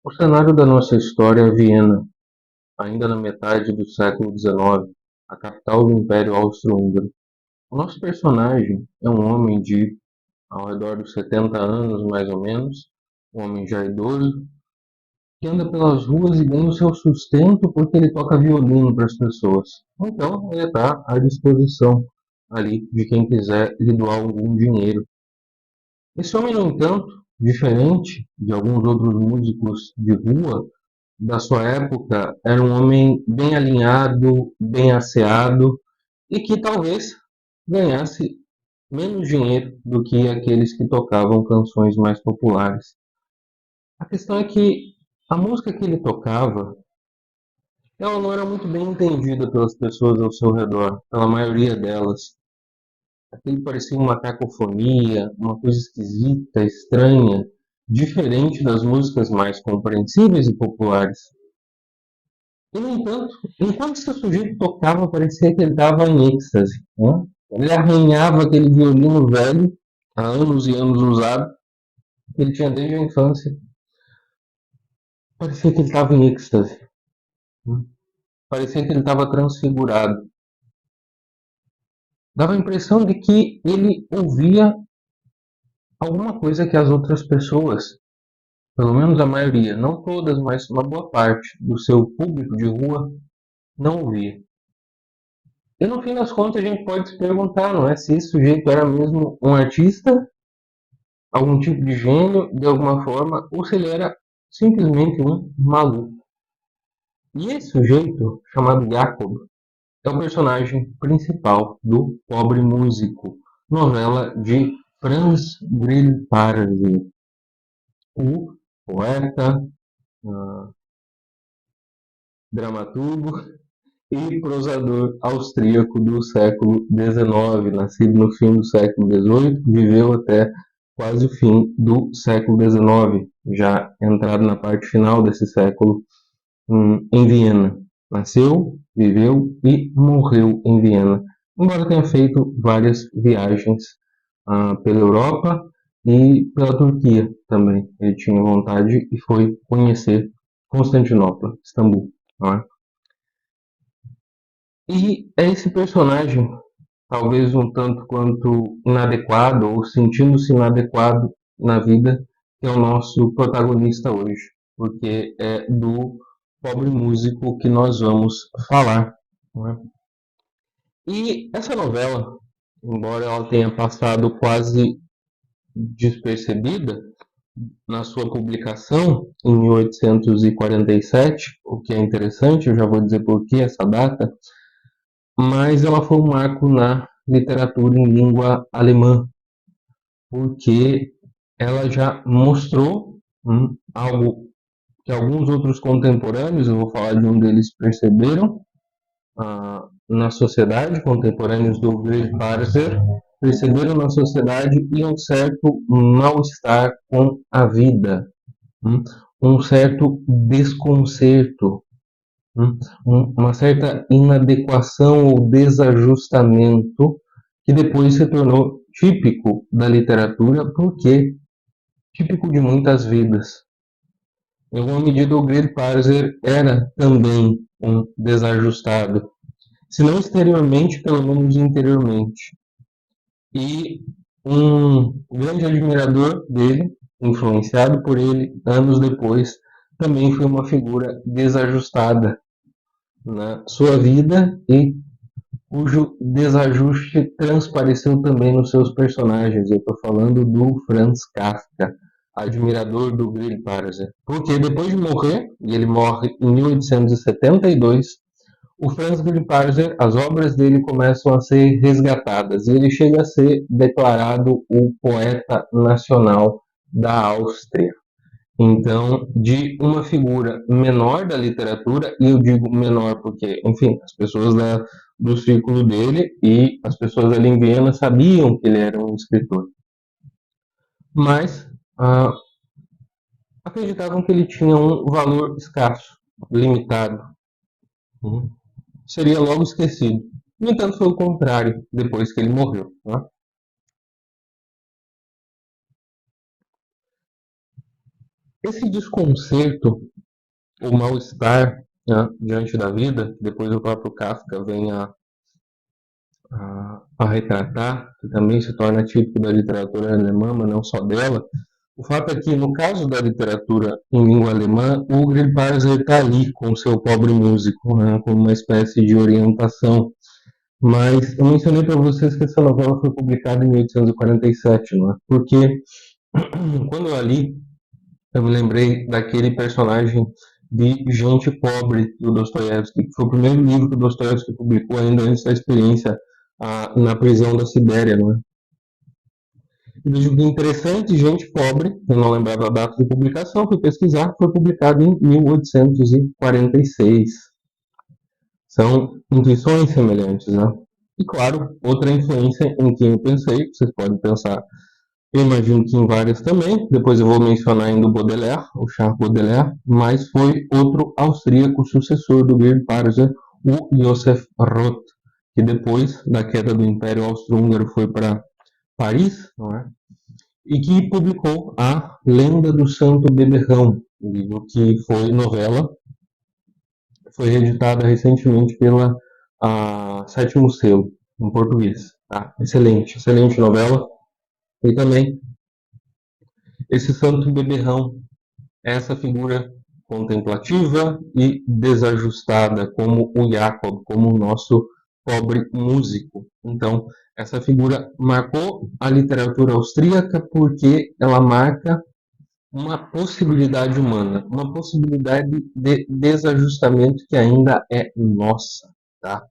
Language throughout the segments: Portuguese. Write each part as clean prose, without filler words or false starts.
O cenário da nossa história é Viena, ainda na metade do século XIX, a capital do Império Austro-Húngaro. O nosso personagem é um homem de ao redor dos 70 anos, mais ou menos, um homem já idoso, que anda pelas ruas e ganha o seu sustento porque ele toca violino para as pessoas. Então, ele está à disposição ali de quem quiser lhe doar algum dinheiro. Esse homem, no entanto, diferente de alguns outros músicos de rua da sua época, era um homem bem alinhado, bem asseado e que talvez ganhasse menos dinheiro do que aqueles que tocavam canções mais populares. A questão é que a música que ele tocava, ela não era muito bem entendida pelas pessoas ao seu redor, pela maioria delas. Aquilo parecia uma cacofonia, uma coisa esquisita, estranha, diferente das músicas mais compreensíveis e populares. E, no entanto, enquanto esse sujeito tocava, parecia que ele estava em êxtase. Né? Ele arranhava aquele violino velho, há anos e anos usado, que ele tinha desde a infância. Parecia que ele estava em êxtase. Né? Parecia que ele estava transfigurado. Dava a impressão de que ele ouvia alguma coisa que as outras pessoas, pelo menos a maioria, não todas, mas uma boa parte do seu público de rua, não ouvia. E no fim das contas a gente pode se perguntar, não é, se esse sujeito era mesmo um artista, algum tipo de gênio, de alguma forma, ou se ele era simplesmente um maluco. E esse sujeito, chamado Jacob, é o personagem principal do Pobre Músico, novela de Franz Grillparzer, o poeta, uh, dramaturgo e prosador austríaco do século XIX, nascido no fim do século XVIII, viveu até quase o fim do século XIX, já entrado na parte final desse século, em Viena. Nasceu, viveu e morreu em Viena, embora tenha feito várias viagens pela Europa e pela Turquia também. Ele tinha vontade e foi conhecer Constantinopla, Istambul. Não é? E é esse personagem, talvez um tanto quanto inadequado, ou sentindo-se inadequado na vida, que é o nosso protagonista hoje, porque é do Pobre Músico que nós vamos falar. Não é? E essa novela, embora ela tenha passado quase despercebida na sua publicação em 1847, o que é interessante, eu já vou dizer por que essa data, mas ela foi um marco na literatura em língua alemã, porque ela já mostrou algo que alguns outros contemporâneos, eu vou falar de um deles, perceberam na sociedade, contemporâneos do Grillparzer, perceberam na sociedade e um certo mal-estar com a vida, um certo desconcerto, uma certa inadequação ou desajustamento que depois se tornou típico da literatura, porque típico de muitas vidas. Em alguma medida, o Grillparzer era também um desajustado, se não exteriormente, pelo menos interiormente. E um grande admirador dele, influenciado por ele anos depois, também foi uma figura desajustada na sua vida e cujo desajuste transpareceu também nos seus personagens. Eu estou falando do Franz Kafka, admirador do Grillparzer. Porque depois de morrer, e ele morre em 1872, o Franz Grillparzer, as obras dele começam a ser resgatadas e ele chega a ser declarado o poeta nacional da Áustria. Então, de uma figura menor da literatura, e eu digo menor porque, enfim, as pessoas do círculo dele e as pessoas ali em Viena sabiam que ele era um escritor, mas acreditavam que ele tinha um valor escasso, limitado, seria logo esquecido. No entanto, foi o contrário depois que ele morreu. Né? Esse desconcerto, o mal-estar, né, diante da vida, que depois o próprio Kafka vem a retratar, que também se torna típico da literatura alemã, mas não só dela. O fato é que, no caso da literatura em língua alemã, o Grillparzer está ali com o seu pobre músico, né, como uma espécie de orientação. Mas eu mencionei para vocês que essa novela foi publicada em 1847, não é? Porque quando eu li, eu me lembrei daquele personagem de Gente Pobre do Dostoiévski, que foi o primeiro livro que o Dostoiévski publicou ainda antes da experiência na prisão da Sibéria, não é? E vejo que interessante, Gente Pobre, eu não lembrava a data de publicação, fui pesquisar, foi publicado em 1846. São intuições semelhantes, né? E claro, outra influência em quem eu pensei, vocês podem pensar, eu imagino que em várias também, depois eu vou mencionar ainda o Baudelaire, o Charles Baudelaire, mas foi outro austríaco sucessor do Grillparzer, o Joseph Roth, que depois da queda do Império Austro-Húngaro foi para Paris, não é? E que publicou A Lenda do Santo Beberrão, um livro que foi novela, foi reeditada recentemente pela Sétimo Selo, em português. Tá? Excelente, excelente novela. E também esse Santo Beberrão, essa figura contemplativa e desajustada, como o Jacob, como o nosso pobre músico. Então, essa figura marcou a literatura austríaca porque ela marca uma possibilidade humana, uma possibilidade de desajustamento que ainda é nossa, tá?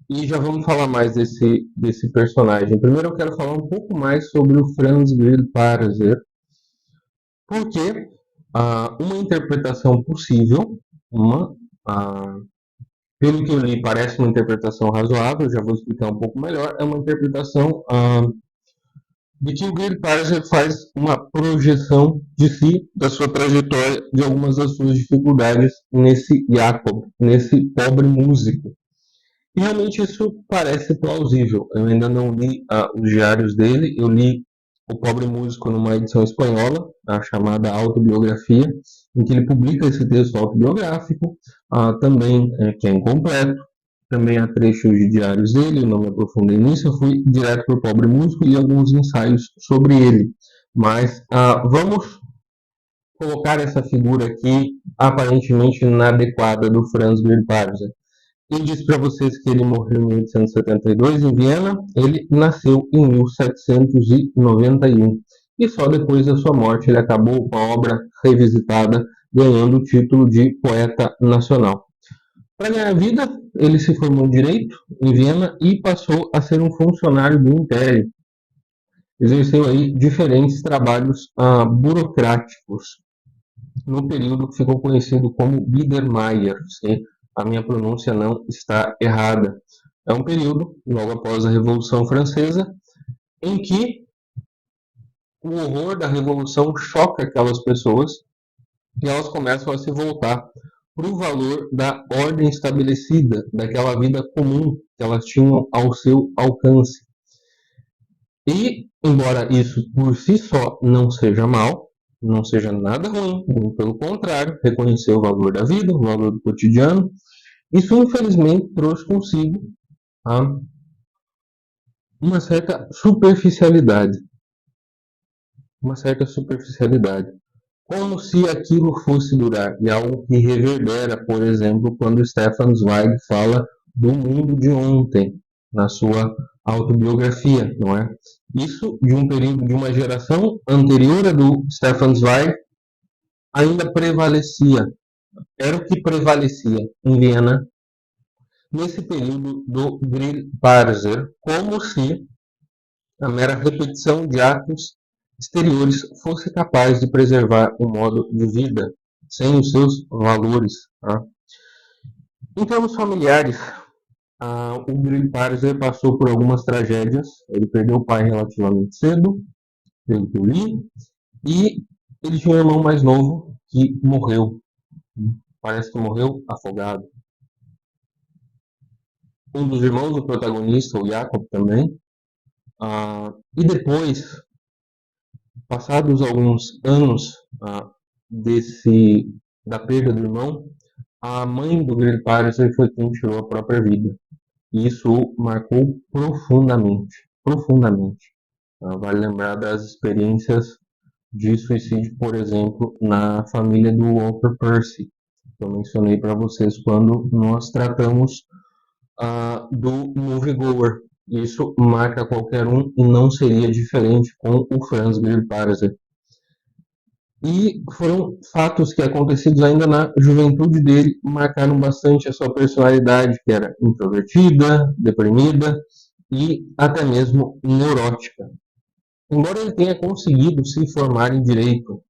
E já vamos falar mais desse personagem. Primeiro eu quero falar um pouco mais sobre o Franz Grillparzer, porque uma interpretação possível, pelo que eu li, parece uma interpretação razoável, já vou explicar um pouco melhor, é uma interpretação de que o Grillparzer faz uma projeção de si, da sua trajetória, de algumas das suas dificuldades nesse Jacob, nesse pobre músico. E realmente isso parece plausível. Eu ainda não li os diários dele, eu li O Pobre Músico numa edição espanhola, a chamada Autobiografia, em que ele publica esse texto autobiográfico, também que é incompleto. Também há trechos de diários dele, eu não me aprofundei nisso, eu fui direto para o Pobre Músico e alguns ensaios sobre ele. Mas vamos colocar essa figura aqui aparentemente inadequada do Franz Grillparzer. Eu disse para vocês que ele morreu em 1872 em Viena, ele nasceu em 1791 e só depois da sua morte ele acabou com a obra revisitada, ganhando o título de poeta nacional. Para ganhar vida, ele se formou em Direito em Viena e passou a ser um funcionário do Império. Exerceu aí diferentes trabalhos burocráticos no período que ficou conhecido como Biedermeier, se a minha pronúncia não está errada. É um período, logo após a Revolução Francesa, em que o horror da Revolução choca aquelas pessoas e elas começam a se voltar para o valor da ordem estabelecida, daquela vida comum que elas tinham ao seu alcance. E, embora isso por si só não seja mal, não seja nada ruim, muito pelo contrário, reconhecer o valor da vida, o valor do cotidiano, isso infelizmente trouxe consigo uma certa superficialidade. Uma certa superficialidade. Como se aquilo fosse durar, e algo que reverbera, por exemplo, quando Stefan Zweig fala do mundo de ontem, na sua autobiografia, não é? Isso de um período, de uma geração anterior à do Stefan Zweig, ainda prevalecia, era o que prevalecia em Viena, nesse período do Grillparzer, como se a mera repetição de atos exteriores fosse capaz de preservar o modo de vida sem os seus valores. Tá? Em termos familiares, o Grillparzer passou por algumas tragédias. Ele perdeu o pai relativamente cedo, pelo que eu li, e ele tinha um irmão mais novo que morreu. Parece que morreu afogado. Um dos irmãos do protagonista, o Jacob, também. E depois, passados alguns anos, da perda do irmão, a mãe do Grilo Parsons foi quem tirou a própria vida. E isso o marcou profundamente, profundamente. Vale lembrar das experiências de suicídio, por exemplo, na família do Walter Percy, que eu mencionei para vocês quando nós tratamos do moviegoer. Isso marca qualquer um e não seria diferente com o Franz Grillparzer. E foram fatos que, acontecidos ainda na juventude dele, marcaram bastante a sua personalidade, que era introvertida, deprimida e até mesmo neurótica. Embora ele tenha conseguido se formar em direito,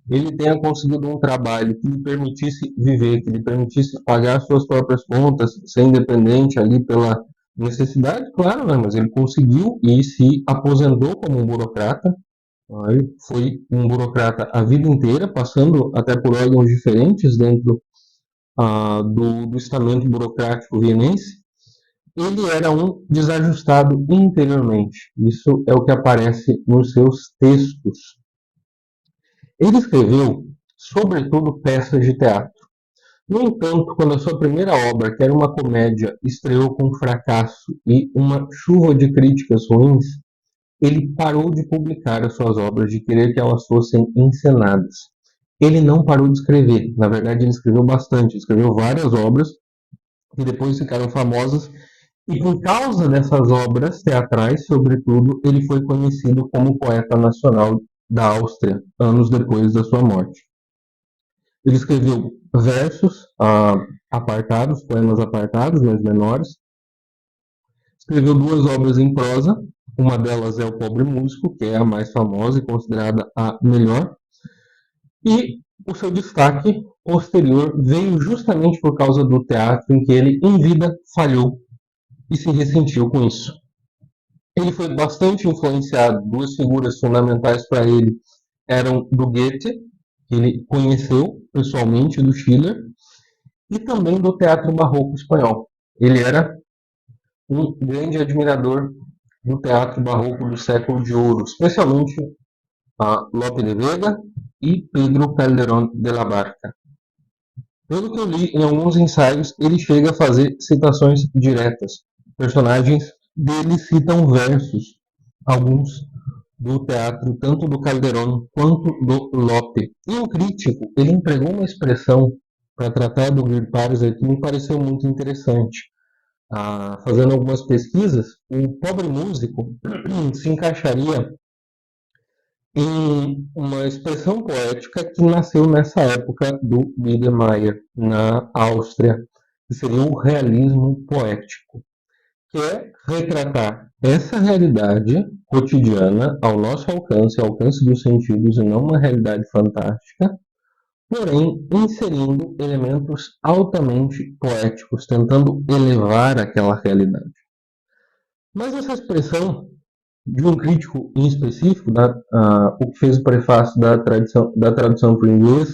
ele tenha conseguido um trabalho que lhe permitisse viver, que lhe permitisse pagar suas próprias contas, ser independente ali pela necessidade, claro, né? Mas ele conseguiu e se aposentou como um burocrata. Ele foi um burocrata a vida inteira, passando até por órgãos diferentes dentro do estamento burocrático vienense. Ele era um desajustado interiormente. Isso é o que aparece nos seus textos. Ele escreveu, sobretudo, peças de teatro. No entanto, quando a sua primeira obra, que era uma comédia, estreou com fracasso e uma chuva de críticas ruins, ele parou de publicar as suas obras, de querer que elas fossem encenadas. Ele não parou de escrever. Na verdade, ele escreveu bastante. Ele escreveu várias obras que depois ficaram famosas. E por causa dessas obras teatrais, sobretudo, ele foi conhecido como poeta nacional da Áustria, anos depois da sua morte. Ele escreveu versos apartados, poemas apartados, mas menores. Escreveu duas obras em prosa. Uma delas é O Pobre Músico, que é a mais famosa e considerada a melhor. E o seu destaque posterior veio justamente por causa do teatro, em que ele, em vida, falhou e se ressentiu com isso. Ele foi bastante influenciado. Duas figuras fundamentais para ele eram do Goethe, que ele conheceu pessoalmente, do Schiller, e também do teatro barroco espanhol. Ele era um grande admirador do teatro barroco do século de ouro, especialmente Lope de Vega e Pedro Calderón de la Barca. Pelo que eu li em alguns ensaios, ele chega a fazer citações diretas. Personagens dele citam versos, alguns do teatro, tanto do Calderón quanto do Lope. E um crítico, ele empregou uma expressão para tratar do Grillparzer que me pareceu muito interessante. Fazendo algumas pesquisas, o Pobre Músico se encaixaria em uma expressão poética que nasceu nessa época do Biedermeier, na Áustria, que seria o realismo poético, que é retratar essa realidade cotidiana ao nosso alcance, ao alcance dos sentidos, e não uma realidade fantástica, porém inserindo elementos altamente poéticos, tentando elevar aquela realidade. Mas essa expressão de um crítico em específico, o que fez o prefácio da tradução para o inglês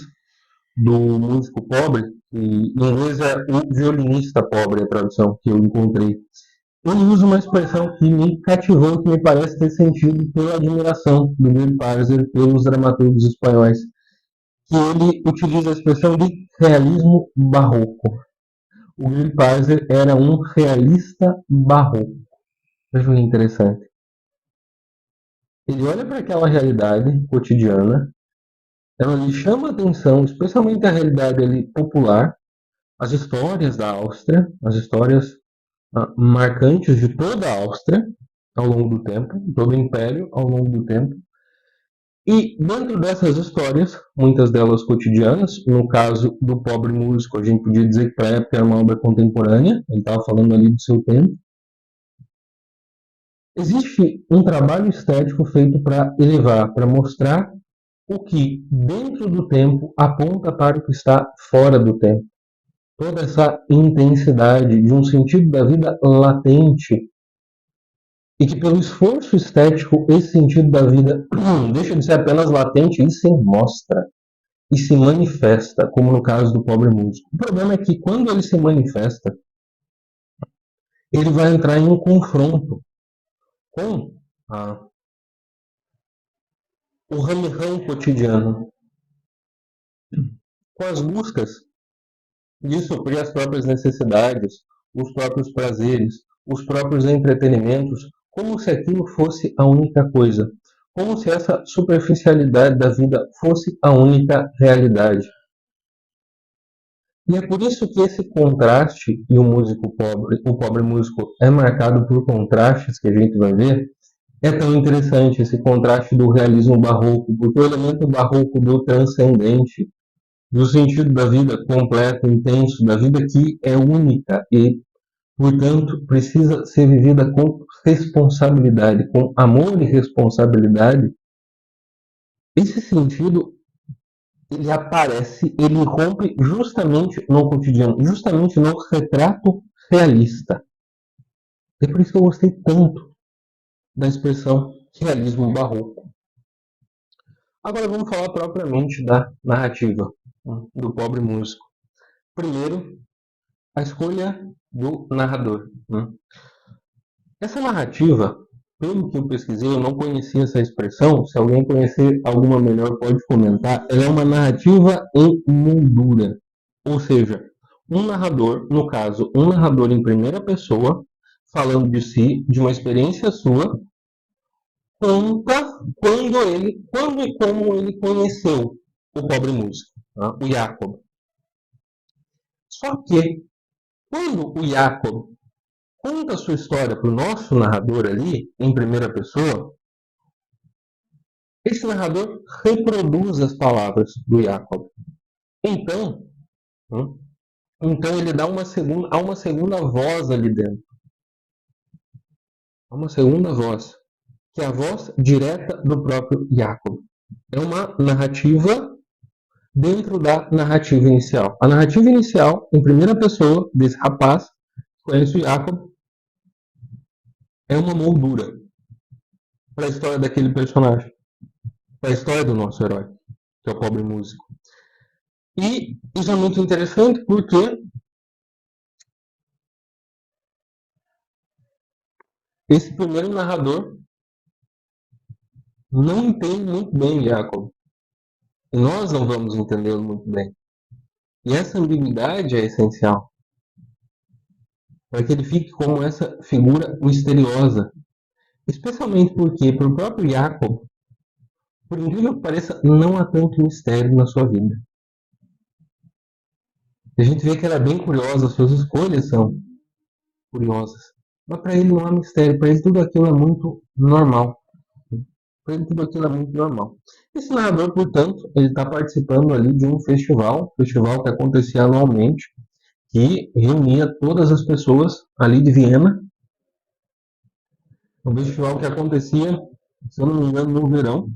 do Músico Pobre, que em inglês é o violinista pobre, a tradução que eu encontrei. Ele usa uma expressão que me cativou, que me parece ter sentido pela admiração do Grillparzer pelos dramaturgos espanhóis, que ele utiliza a expressão de realismo barroco. O Grillparzer era um realista barroco. Veja que interessante. Ele olha para aquela realidade cotidiana, ela lhe chama a atenção, especialmente a realidade ali popular, as histórias da Áustria, as histórias marcantes de toda a Áustria ao longo do tempo, todo o Império ao longo do tempo. E dentro dessas histórias, muitas delas cotidianas, no caso do Pobre Músico, a gente podia dizer que para a época era uma obra contemporânea, ele estava falando ali do seu tempo. Existe um trabalho estético feito para elevar, para mostrar o que dentro do tempo aponta para o que está fora do tempo. Toda essa intensidade de um sentido da vida latente, e que pelo esforço estético esse sentido da vida deixa de ser apenas latente e se mostra e se manifesta, como no caso do Pobre Músico. O problema é que quando ele se manifesta, ele vai entrar em um confronto com o rame-ramo cotidiano. com as buscas de suprir as próprias necessidades, os próprios prazeres, os próprios entretenimentos, como se aquilo fosse a única coisa, como se essa superficialidade da vida fosse a única realidade. E é por isso que esse contraste, e o pobre músico é marcado por contrastes que a gente vai ver, é tão interessante esse contraste do realismo barroco, porque o elemento barroco do transcendente, do sentido da vida completo, intenso, da vida que é única e, portanto, precisa ser vivida com responsabilidade, com amor e responsabilidade. Esse sentido, ele aparece, ele rompe justamente no cotidiano, justamente no retrato realista. É por isso que eu gostei tanto da expressão realismo barroco. Agora vamos falar propriamente da narrativa do pobre músico. Primeiro, a escolha do narrador. Essa narrativa, pelo que eu pesquisei, eu não conhecia essa expressão. Se alguém conhecer alguma melhor, pode comentar. Ela é uma narrativa em moldura. Ou seja, um narrador, no caso, um narrador em primeira pessoa, falando de si, de uma experiência sua, conta quando e como ele conheceu o pobre músico, o Jacob. Só que, quando o Jacob conta a sua história para o nosso narrador ali, em primeira pessoa, esse narrador reproduz as palavras do Jacob. Então, ele dá há uma segunda voz ali dentro. Há uma segunda voz, que é a voz direta do próprio Jacob. É uma narrativa dentro da narrativa inicial. A narrativa inicial, em primeira pessoa, desse rapaz, que conhece o Jacob, é uma moldura para a história daquele personagem, para a história do nosso herói, que é o pobre músico. E isso é muito interessante porque esse primeiro narrador não entende muito bem Jacob. E nós não vamos entendê-lo muito bem. E essa ambiguidade é essencial para que ele fique como essa figura misteriosa. Especialmente porque, para o próprio Jacob, por incrível que pareça, não há tanto mistério na sua vida. A gente vê que ela é bem curiosa, suas escolhas são curiosas. Mas para ele não há mistério, para ele tudo aquilo é muito normal. Para ele tudo aquilo é muito normal. Esse narrador, portanto, ele está participando ali de um festival que acontecia anualmente, que reunia todas as pessoas ali de Viena. Um festival que acontecia, se eu não me engano, no verão.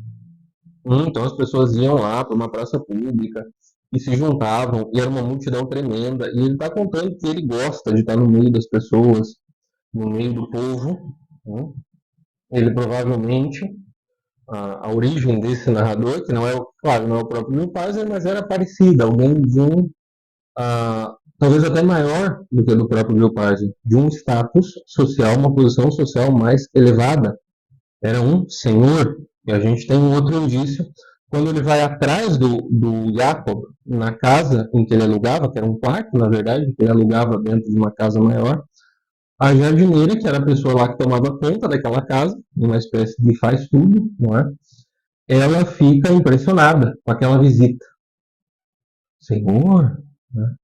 Então as pessoas iam lá para uma praça pública e se juntavam, e era uma multidão tremenda. E ele está contando que ele gosta de estar no meio das pessoas, no meio do povo. Ele provavelmente, a origem desse narrador, que não é, claro, não é o próprio Milpazer, mas era parecida, alguém de um, talvez até maior do que do próprio Milpazer, de um status social, uma posição social mais elevada. Era um senhor. E a gente tem um outro indício quando ele vai atrás do Jacob na casa em que ele alugava, que era um quarto, na verdade, que ele alugava dentro de uma casa maior. A jardineira, que era a pessoa lá que tomava conta daquela casa, uma espécie de faz tudo, não é? Ela fica impressionada com aquela visita. Senhor? Né?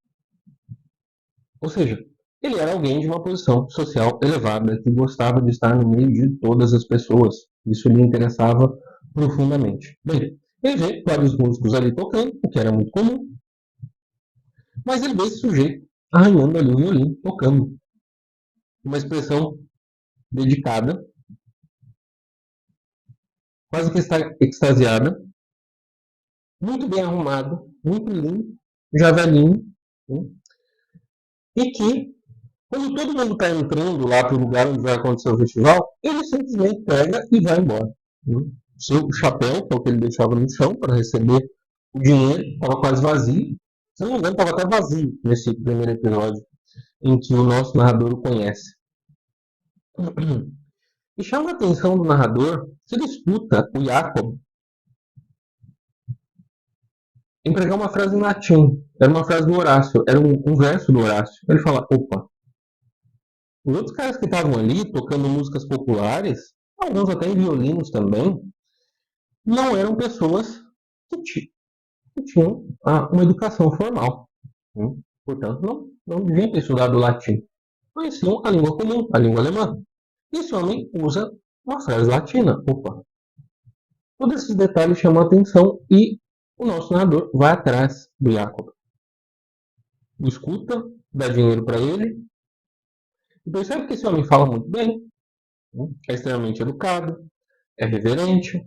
Ou seja, ele era alguém de uma posição social elevada, que gostava de estar no meio de todas as pessoas. Isso lhe interessava profundamente. Bem, ele vê vários músicos ali tocando, o que era muito comum, mas ele vê esse sujeito arranhando ali o violino, tocando. Uma expressão dedicada, quase que extasiada, muito bem arrumado, muito lindo, já velhinho, né? E que, quando todo mundo está entrando lá para o lugar onde vai acontecer o festival, ele simplesmente pega e vai embora. Né? Seu chapéu, que é o que ele deixava no chão para receber o dinheiro, estava quase vazio. Se não me engano, estava até vazio nesse primeiro episódio em que o nosso narrador o conhece. E chama a atenção do narrador que ele escuta o Jacob empregar uma frase em latim. Era uma frase do Horácio, era um verso do Horácio. Ele fala, opa, os outros caras que estavam ali tocando músicas populares, alguns até em violinos também, não eram pessoas que tinham uma educação formal. Portanto, não deviam ter estudado latim. Conheciam a língua comum, a língua alemã. E esse homem usa uma frase latina. Opa! Todos esses detalhes chamam a atenção e o nosso narrador vai atrás do Jacob. O escuta, dá dinheiro para ele e percebe que esse homem fala muito bem, é extremamente educado, é reverente,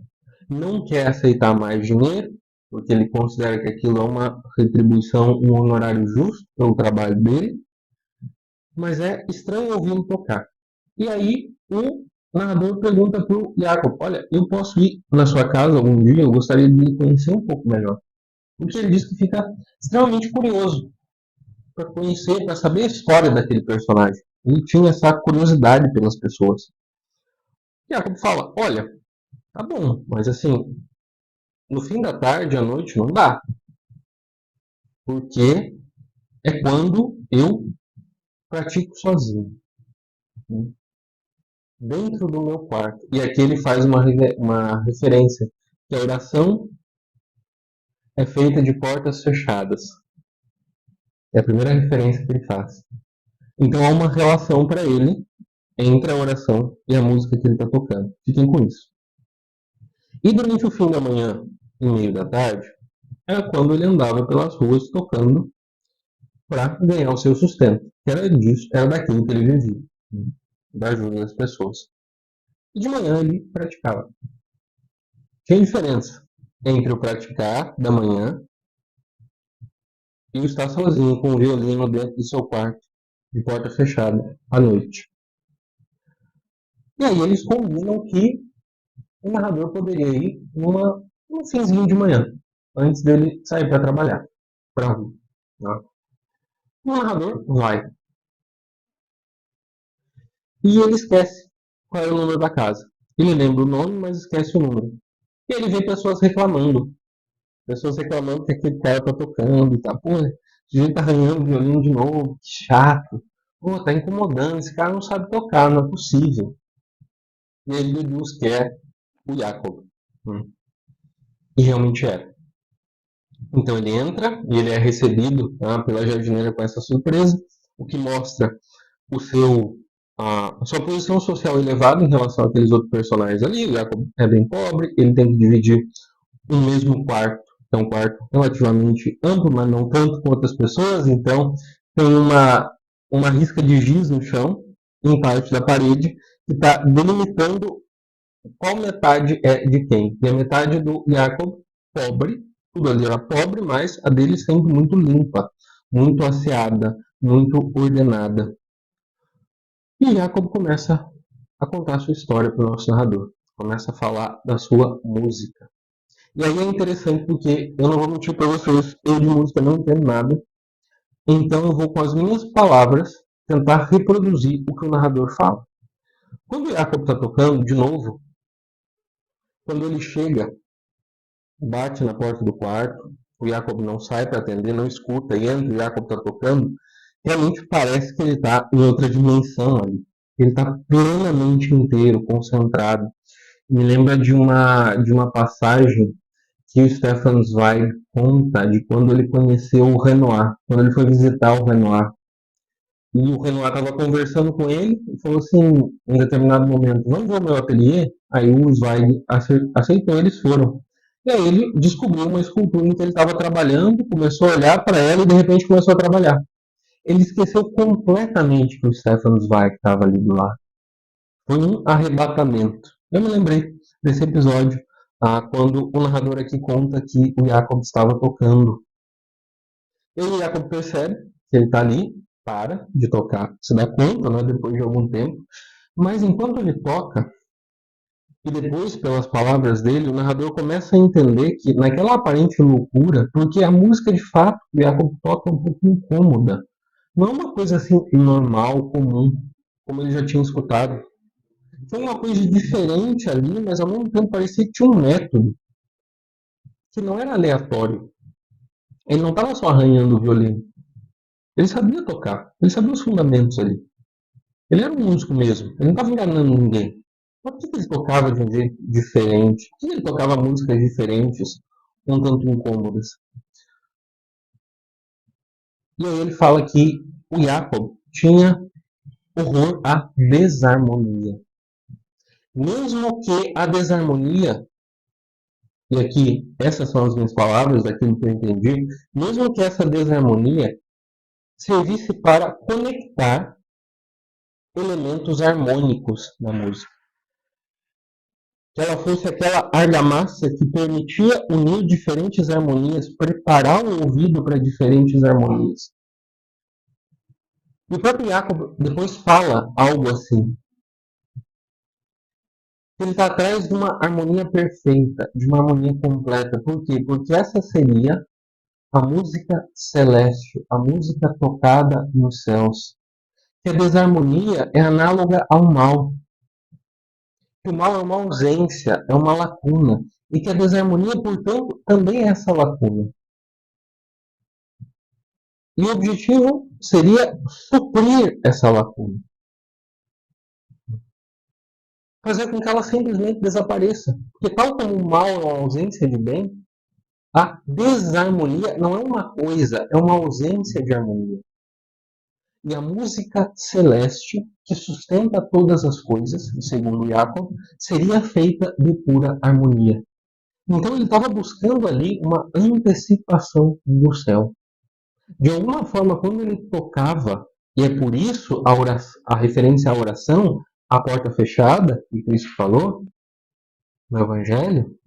não quer aceitar mais dinheiro, porque ele considera que aquilo é uma retribuição, um honorário justo pelo trabalho dele, mas é estranho ouvi-lo tocar. E aí o narrador pergunta para o Jacob, olha, eu posso ir na sua casa algum dia? Eu gostaria de lhe conhecer um pouco melhor. Porque ele diz que fica extremamente curioso para conhecer, para saber a história daquele personagem. Ele tinha essa curiosidade pelas pessoas. E Jacob fala, olha, tá bom, mas assim, no fim da tarde, à noite, não dá. Porque é quando eu pratico sozinho. Dentro do meu quarto. E aqui ele faz uma referência, que a oração é feita de portas fechadas. É a primeira referência que ele faz. Então há uma relação para ele entre a oração e a música que ele está tocando. Fiquem com isso. E durante o fim da manhã e meio da tarde, era quando ele andava pelas ruas tocando para ganhar o seu sustento. Era disso, era daquilo que ele vivia, da ajuda das pessoas. E de manhã ele praticava. Tinha diferença entre o praticar da manhã e o estar sozinho com o violino dentro do seu quarto, de porta fechada, à noite. E aí eles combinam que o narrador poderia ir num finzinho de manhã, antes dele sair para trabalhar, para a rua. Né? O narrador vai. E ele esquece qual é o número da casa. Ele lembra o nome, mas esquece o número. E ele vê pessoas reclamando. Pessoas reclamando que aquele cara tá tocando e tá, pô, a gente tá arranhando o violino de novo, que chato. Pô, tá incomodando, esse cara não sabe tocar, não é possível. E ele deduz que é o Jacob. E realmente era. Então ele entra e ele é recebido pela jardineira com essa surpresa, o que mostra a sua posição social elevada em relação àqueles outros personagens ali. O Jacob é bem pobre, ele tem que dividir um mesmo quarto, que é um quarto relativamente amplo, mas não tanto com outras pessoas, então tem uma risca de giz no chão, em parte da parede, que está delimitando qual metade é de quem. E a metade do Jacob, pobre, tudo ali era pobre, mas a dele sempre muito limpa, muito asseada, muito ordenada. E Jacob começa a contar a sua história para o nosso narrador. Começa a falar da sua música. E aí é interessante porque eu não vou mentir para vocês, eu de música não entendo nada. Então eu vou com as minhas palavras tentar reproduzir o que o narrador fala. Quando o Jacob está tocando, de novo, quando ele chega, bate na porta do quarto, o Jacob não sai para atender, não escuta, e entra, o Jacob está tocando, realmente parece que ele está em outra dimensão ali. Ele está plenamente inteiro, concentrado. Me lembra de uma passagem que o Stefan Zweig conta de quando ele conheceu o Renoir, quando ele foi visitar o Renoir. E o Renoir estava conversando com ele e falou assim, em determinado momento, vamos ao meu ateliê? Aí o Zweig aceitou, eles foram. E aí ele descobriu uma escultura em que ele estava trabalhando, começou a olhar para ela e de repente começou a trabalhar. Ele esqueceu completamente que o Stefan Zweig estava ali do lado. Foi um arrebatamento. Eu me lembrei desse episódio, quando o narrador aqui conta que o Jacob estava tocando. E o Jacob percebe que ele está ali, para de tocar, se dá conta, né, depois de algum tempo. Mas enquanto ele toca, e depois, pelas palavras dele, o narrador começa a entender que naquela aparente loucura, porque a música de fato o Jacob toca é um pouco incômoda. Não é uma coisa assim normal, comum, como ele já tinha escutado. Foi uma coisa diferente ali, mas ao mesmo tempo parecia que tinha um método, que não era aleatório. Ele não estava só arranhando o violino. Ele sabia tocar. Ele sabia os fundamentos ali. Ele era um músico mesmo. Ele não estava enganando ninguém. Mas por que ele tocava de um jeito diferente? Por que ele tocava músicas diferentes, um tanto incômodas? E aí ele fala que o Jacob tinha horror à desarmonia. Mesmo que a desarmonia, e aqui essas são as minhas palavras, daquilo que eu entendi, mesmo que essa desarmonia servisse para conectar elementos harmônicos na música. Que ela fosse aquela argamassa que permitia unir diferentes harmonias, preparar o ouvido para diferentes harmonias. E o próprio Jacob depois fala algo assim. Ele está atrás de uma harmonia perfeita, de uma harmonia completa. Por quê? Porque essa seria a música celeste, a música tocada nos céus. Que a desarmonia é análoga ao mal. Que o mal é uma ausência, é uma lacuna. E que a desarmonia, portanto, também é essa lacuna. E o objetivo seria suprir essa lacuna. Fazer com que ela simplesmente desapareça. Porque tal como o mal é uma ausência de bem, a desarmonia não é uma coisa, é uma ausência de harmonia. E a música celeste, que sustenta todas as coisas, segundo Jacob, seria feita de pura harmonia. Então ele estava buscando ali uma antecipação do céu. De alguma forma, quando ele tocava, e é por isso a referência à oração, a porta fechada, que Cristo falou no Evangelho,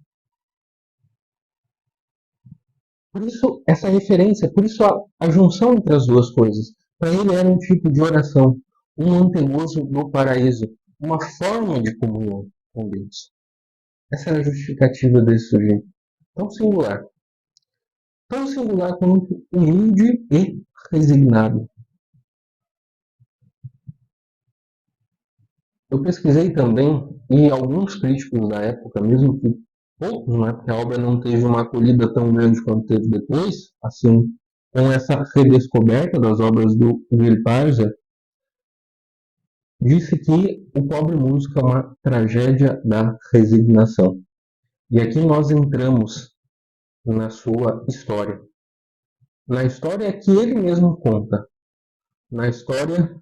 por isso essa referência, por isso a junção entre as duas coisas. Para ele era um tipo de oração, um antegozo no paraíso, uma forma de comunhão com Deus. Essa era a justificativa desse sujeito. Tão singular quanto humilde e resignado. Eu pesquisei também, e alguns críticos da época, mesmo que poucos, né, porque a obra não teve uma acolhida tão grande quanto teve depois, assim, com essa redescoberta das obras do Will Parzer, disse que o Pobre Músico é uma tragédia da resignação. E aqui nós entramos na sua história. Na história que ele mesmo conta. Na história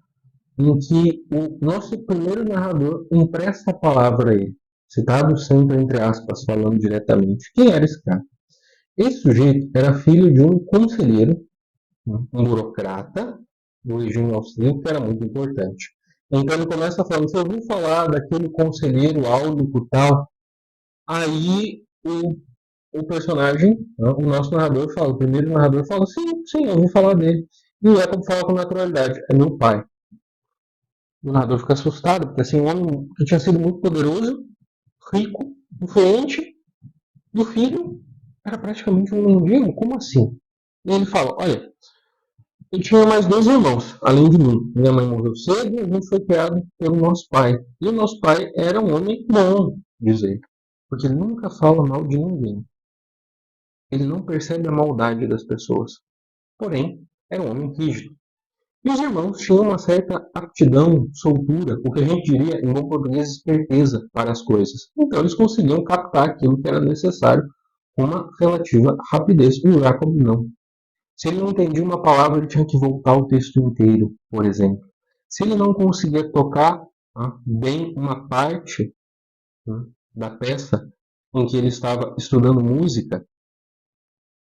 em que o nosso primeiro narrador empresta a palavra a ele. Citado sempre entre aspas, falando diretamente. Quem era esse cara? Esse sujeito era filho de um conselheiro, um burocrata do regime austríaco, que era muito importante. Então ele começa falando, você ouviu falar daquele conselheiro áulico tal? Aí o personagem, o nosso narrador fala, o primeiro narrador fala, sim, eu ouvi falar dele. E o Jacob fala com naturalidade, é meu pai. O narrador fica assustado, porque assim, um homem que tinha sido muito poderoso, rico, influente, e o filho era praticamente um mendigo, como assim? E ele fala, olha, eu tinha mais dois irmãos, além de mim. Minha mãe morreu cedo e a gente foi criado pelo nosso pai. E o nosso pai era um homem bom, diz ele, porque ele nunca fala mal de ninguém. Ele não percebe a maldade das pessoas. Porém, era um homem rígido. E os irmãos tinham uma certa aptidão, soltura, o que a gente diria em bom português, esperteza para as coisas. Então eles conseguiam captar aquilo que era necessário com uma relativa rapidez. E o Jacob não. Se ele não entendia uma palavra, ele tinha que voltar o texto inteiro, por exemplo. Se ele não conseguia tocar bem uma parte da peça em que ele estava estudando música,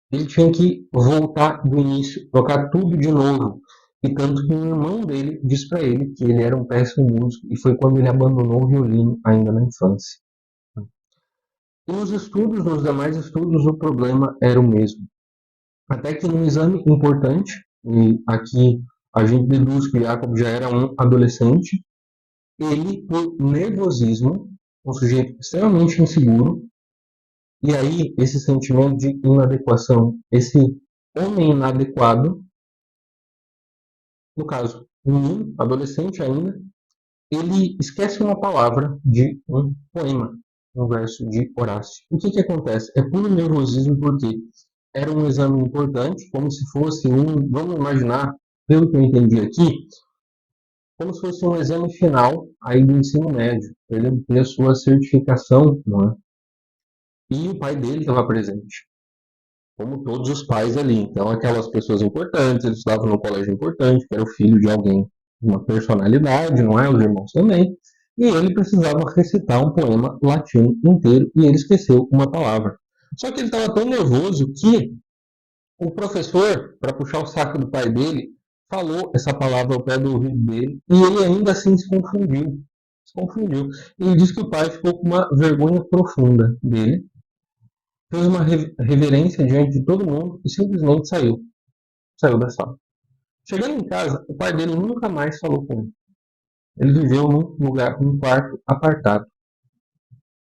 ele tinha que voltar do início, tocar tudo de novo. E tanto que o irmão dele disse para ele que ele era um péssimo músico, e foi quando ele abandonou o violino, ainda na infância. E nos estudos, nos demais estudos, o problema era o mesmo. Até que num exame importante, e aqui a gente deduz que Jacob já era um adolescente, ele, por nervosismo, um sujeito extremamente inseguro, e aí esse sentimento de inadequação, esse homem inadequado, no caso, um adolescente ainda, ele esquece uma palavra de um poema, um verso de Horácio. O que acontece? É puro nervosismo, por quê? era um exame importante, como se fosse vamos imaginar, pelo que eu entendi aqui, como se fosse um exame final aí do ensino médio, para ele ter a sua certificação, não é? E o pai dele estava presente, como todos os pais ali. Então, aquelas pessoas importantes, eles estavam no colégio importante, que era o filho de alguém, uma personalidade, não é? Os irmãos também. E ele precisava recitar um poema latino inteiro e ele esqueceu uma palavra. Só que ele estava tão nervoso que o professor, para puxar o saco do pai dele, falou essa palavra ao pé do ouvido dele e ele ainda assim se confundiu. Se confundiu. E ele disse que o pai ficou com uma vergonha profunda dele, fez uma reverência diante de todo mundo e simplesmente saiu. Saiu da sala. Chegando em casa, o pai dele nunca mais falou com ele. Ele viveu num lugar, num quarto apartado.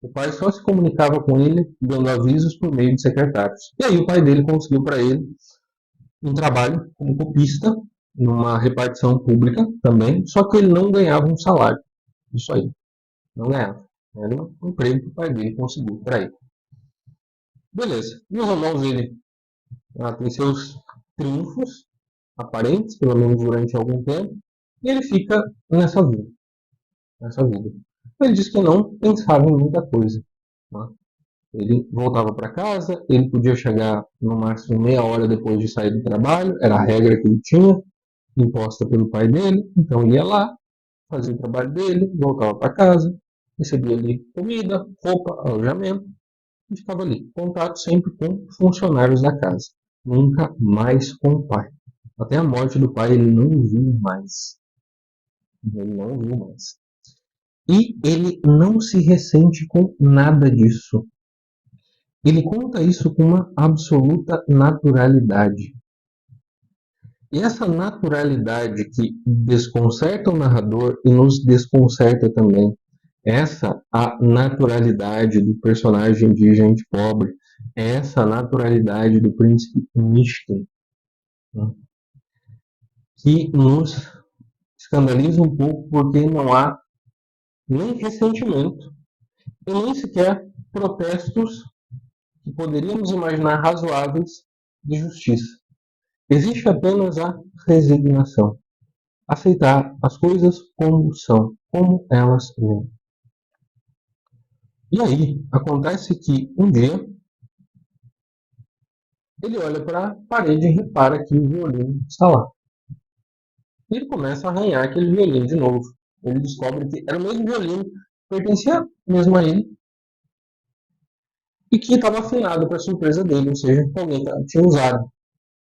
O pai só se comunicava com ele dando avisos por meio de secretários. E aí o pai dele conseguiu para ele um trabalho como copista numa repartição pública também, só que ele não ganhava um salário. Isso aí, não ganhava. Era um emprego que o pai dele conseguiu para ele. Beleza. E os irmãos dele têm seus triunfos aparentes, pelo menos durante algum tempo, e ele fica nessa vida. Nessa vida. Ele disse que não pensava em muita coisa. Tá? Ele voltava para casa, ele podia chegar no máximo meia hora depois de sair do trabalho, era a regra que ele tinha, imposta pelo pai dele, então ele ia lá, fazia o trabalho dele, voltava para casa, recebia ali comida, roupa, alojamento e ficava ali, contato sempre com funcionários da casa, nunca mais com o pai. Até a morte do pai ele não viu mais. Ele não viu mais. E ele não se ressente com nada disso. Ele conta isso com uma absoluta naturalidade. E essa naturalidade que desconcerta o narrador e nos desconcerta também. Essa a naturalidade do personagem de Gente Pobre. Essa naturalidade do príncipe Mishkin. Né? Que nos escandaliza um pouco porque não há nem ressentimento e nem sequer protestos que poderíamos imaginar razoáveis de justiça. Existe apenas a resignação. Aceitar as coisas como são, como elas vêm. E aí, acontece que um dia ele olha para a parede e repara que o violino está lá. E ele começa a arranhar aquele violino de novo. Ele descobre que era o mesmo violino, pertencia mesmo a ele, e que estava afinado para surpresa dele, ou seja, que alguém tinha usado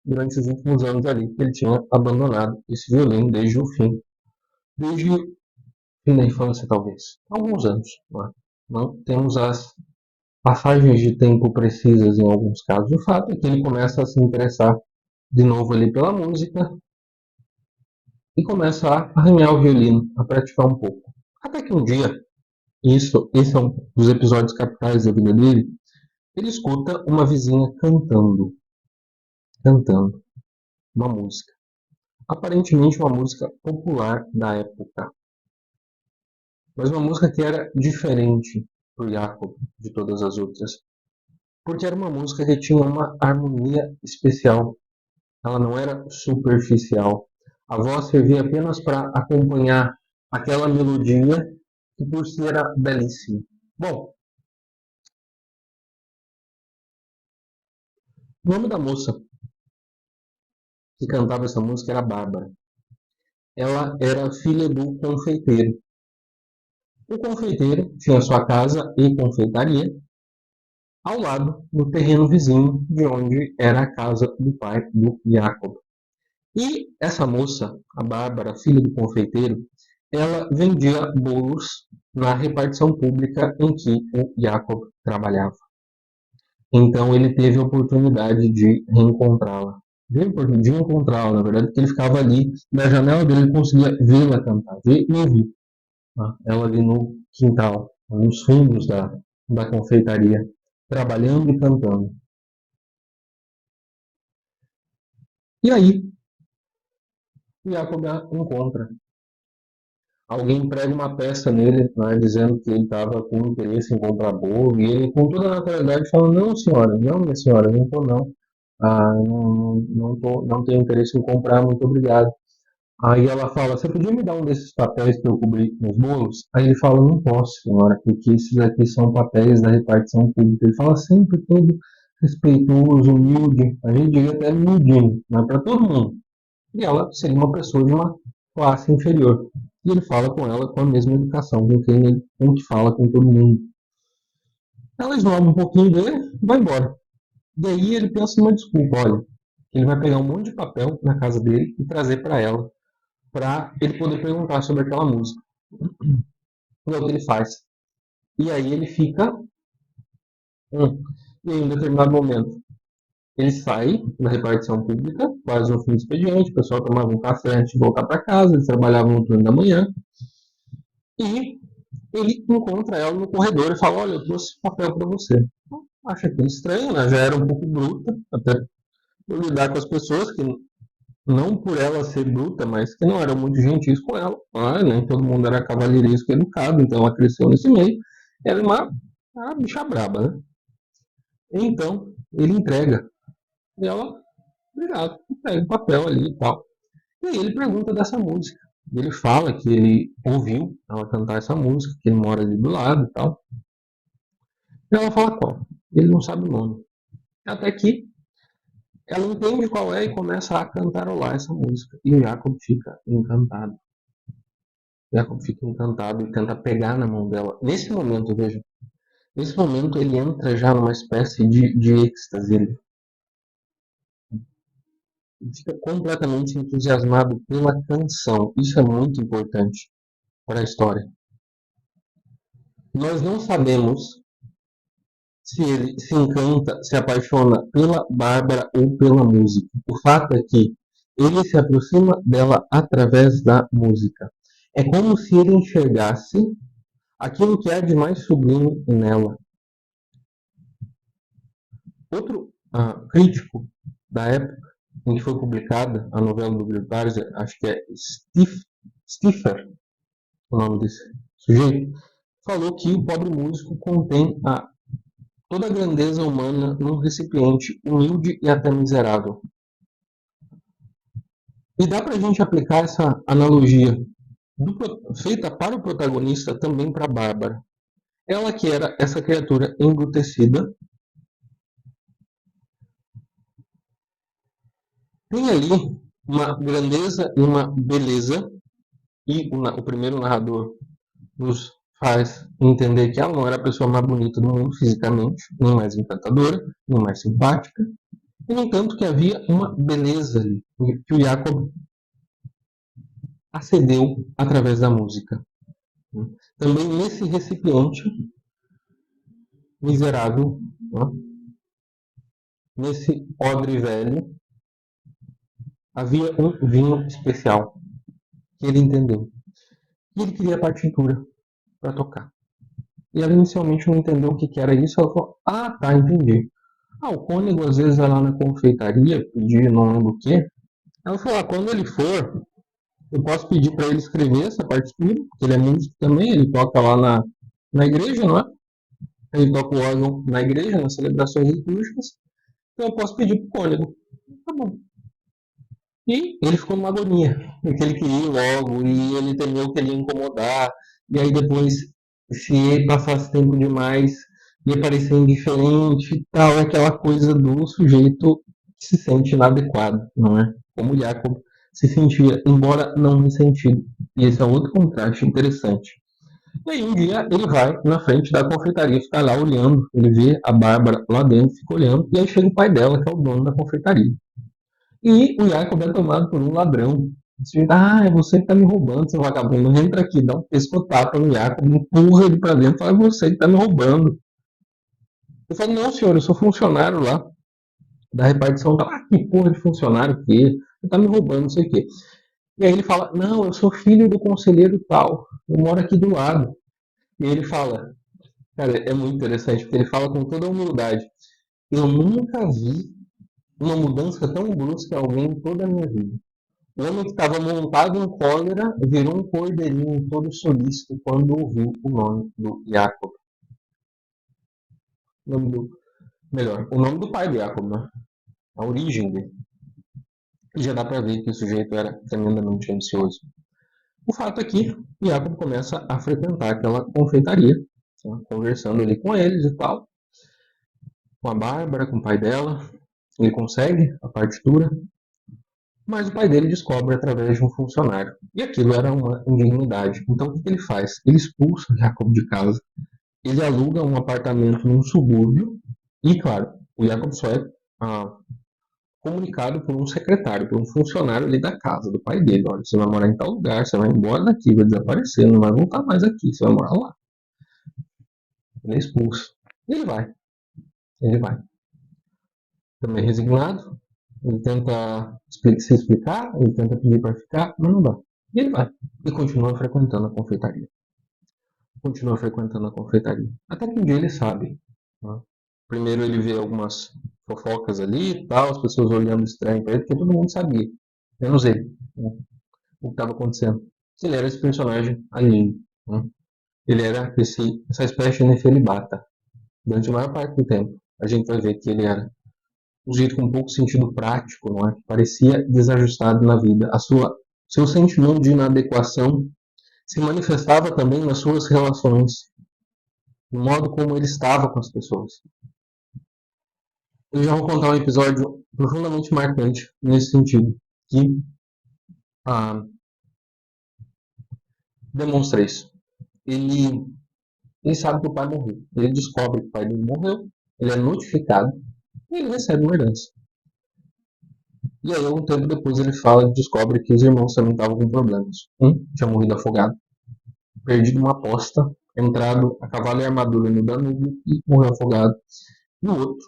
durante os últimos anos ali, que ele tinha abandonado esse violino desde o fim. Desde o fim da infância, talvez. Alguns anos. Não temos as passagens de tempo precisas em alguns casos. O fato é que ele começa a se interessar de novo ali pela música e começa a arranhar o violino, a praticar um pouco. Até que um dia, esse é um dos episódios capitais da vida dele, ele escuta uma vizinha cantando uma música. Aparentemente uma música popular da época. Mas uma música que era diferente para o Jacob de todas as outras. Porque era uma música que tinha uma harmonia especial. Ela não era superficial. A voz servia apenas para acompanhar aquela melodia que por si era belíssima. Bom, o nome da moça que cantava essa música era Bárbara. Ela era filha do confeiteiro. O confeiteiro tinha sua casa e confeitaria ao lado, no terreno vizinho de onde era a casa do pai do Jacob. E essa moça, a Bárbara, filha do confeiteiro, ela vendia bolos na repartição pública em que o Jacob trabalhava. Então ele teve a oportunidade de reencontrá-la. De encontrá-la, na verdade, porque ele ficava ali na janela dele, ele conseguia vê-la cantar, ver e ouvir. Ela ali no quintal, nos fundos da confeitaria, trabalhando e cantando. E aí, o Jacob a encontra. Alguém prega uma peça nele, né, dizendo que ele estava com interesse em comprar bolo, e ele, com toda a naturalidade, fala: Não, senhora, não, minha senhora, não estou não. Ah, não tenho interesse em comprar, muito obrigado. Aí ela fala, você podia me dar um desses papéis para eu cobrir meus bolos? Aí ele fala, não posso, senhora, porque esses aqui são papéis da repartição pública. Ele fala sempre todo respeitoso, humilde, a gente diria até humildinho, não é para todo mundo. E ela seria uma pessoa de uma classe inferior. E ele fala com ela com a mesma educação, com que fala com todo mundo. Ela esnova um pouquinho dele e vai embora. E aí ele pensa numa desculpa, olha, ele vai pegar um monte de papel na casa dele e trazer para ele poder perguntar sobre aquela música. E é o que ele faz. E aí ele fica. E aí, em determinado momento, ele sai na repartição pública, quase no fim do expediente, o pessoal tomava um café antes de voltar para casa, eles trabalhavam no turno da manhã, e ele encontra ela no corredor e fala: olha, eu trouxe papel para você. Acha aquilo estranho, né? Já era um pouco bruta, até por lidar com as pessoas que não por ela ser bruta, mas que não eram muito gentis com ela. Ah, nem todo mundo era cavalheiresco e educado, então ela cresceu nesse meio. Ela é uma bicha braba, né? Então, ele entrega. E ela, obrigado, pega o papel ali e tal. E aí ele pergunta dessa música. Ele fala que ele ouviu ela cantar essa música, que ele mora ali do lado e tal. E ela fala qual. Ele não sabe o nome. Até que ela entende qual é e começa a cantarolar essa música. E o Jacob fica encantado. Jacob fica encantado e tenta pegar na mão dela. Nesse momento, veja, nesse momento ele entra já numa espécie de êxtase. Ele fica completamente entusiasmado pela canção. Isso é muito importante para a história. Nós não sabemos se ele se encanta, se apaixona pela Bárbara ou pela música. O fato é que ele se aproxima dela através da música. É como se ele enxergasse aquilo que há de mais sublime nela. Outro crítico da época em que foi publicada a novela do Gripari, acho que é Stiffer, o nome desse sujeito, falou que o pobre músico contém toda a grandeza humana num recipiente humilde e até miserável. E dá para a gente aplicar essa analogia feita para o protagonista também para Bárbara. Ela que era essa criatura embrutecida, tem ali uma grandeza e uma beleza, e o primeiro narrador nos faz entender que ela não era a pessoa mais bonita do mundo fisicamente, nem mais encantadora, nem mais simpática, e no entanto que havia uma beleza ali, que o Jacob acedeu através da música. Também nesse recipiente miserável, né, nesse odre velho, havia um vinho especial que ele entendeu. E ele queria a partitura para tocar. E ela inicialmente não entendeu o que era isso. Ela falou: ah, tá, entendi. O cônego às vezes vai lá na confeitaria pedir não lembro o quê. Ela falou: quando ele for, eu posso pedir para ele escrever essa partitura, porque ele é músico também, ele toca lá na igreja, não é? Ele toca o órgão na igreja, nas celebrações litúrgicas. Então eu posso pedir para o cônego. Tá bom. E ele ficou numa agonia, porque ele queria ir logo e ele temeu que ele ia incomodar. E aí depois, se ele passasse tempo demais, ia parecer indiferente e tal, é aquela coisa do sujeito que se sente inadequado, não é? Como o Jacob se sentia, embora não no sentido. E esse é outro contraste interessante. E aí um dia ele vai na frente da confeitaria, fica lá olhando, ele vê a Bárbara lá dentro, fica olhando, e aí chega o pai dela, que é o dono da confeitaria. E o Jacob é tomado por um ladrão. É você que está me roubando, seu vagabundo. Entra aqui, dá um pescotapa no Jacob, empurra ele para dentro, fala, é você que está me roubando. Eu falo, não, senhor, eu sou funcionário lá da repartição. Que porra de funcionário que é? Você está me roubando, não sei o quê. E aí ele fala, não, eu sou filho do conselheiro tal, eu moro aqui do lado. E ele fala, cara, é muito interessante, porque ele fala com toda a humildade. Eu nunca vi uma mudança tão brusca em alguém em toda a minha vida. O homem que estava montado em cólera virou um cordeirinho todo solícito quando ouviu o nome do Jacob. O nome do, melhor, o nome do pai de Jacob, né? a origem dele. E já dá para ver que o sujeito era tremendamente ansioso. O fato é que Jacob começa a frequentar aquela confeitaria, tá? Conversando ali com eles e tal, com a Bárbara, com o pai dela. Ele consegue a partitura, mas o pai dele descobre através de um funcionário. E aquilo era uma indignidade. Então o que ele faz? Ele expulsa Jacob de casa, ele aluga um apartamento num subúrbio, e claro, o Jacob só é comunicado por um secretário, por um funcionário ali da casa do pai dele. Olha, você vai morar em tal lugar, você vai embora daqui, vai desaparecer, não vai voltar mais aqui, você vai morar lá. Ele é expulso. E ele vai. Também resignado, ele tenta se explicar, ele tenta pedir para ficar, mas não dá. E ele vai. E continua frequentando a confeitaria. Continua frequentando a confeitaria. Até que um dia ele sabe. Né? Primeiro ele vê algumas fofocas ali e tal, as pessoas olhando estranho para ele, porque todo mundo sabia. Menos ele. Né? O que estava acontecendo. Ele era esse personagem alheio. Né? Ele era essa espécie de nefelibata. Durante a maior parte do tempo, a gente vai ver que ele era um jeito com pouco sentido prático, não é? Parecia desajustado na vida. Seu sentimento de inadequação se manifestava também nas suas relações, no modo como ele estava com as pessoas. Eu já vou contar um episódio profundamente marcante nesse sentido, que demonstra isso. Ele sabe que o pai morreu. Ele descobre que o pai dele morreu, ele é notificado e ele recebe uma herança. E aí, um tempo depois, ele descobre que os irmãos também estavam com problemas. Um tinha morrido afogado, perdido uma aposta, entrado a cavalo e armadura no Danúbio e morreu afogado. E o outro,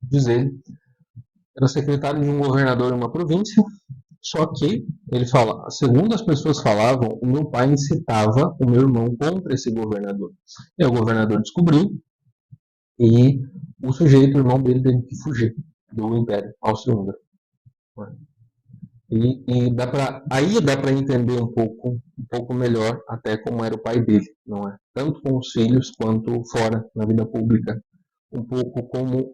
diz ele, era secretário de um governador em uma província, só que ele fala, segundo as pessoas falavam, o meu pai incitava o meu irmão contra esse governador. E o governador descobriu e o sujeito, o irmão dele, teve que fugir do Império Austro-Húngaro. E aí dá para entender um pouco melhor até como era o pai dele, não é? Tanto com os filhos quanto fora na vida pública. Um pouco como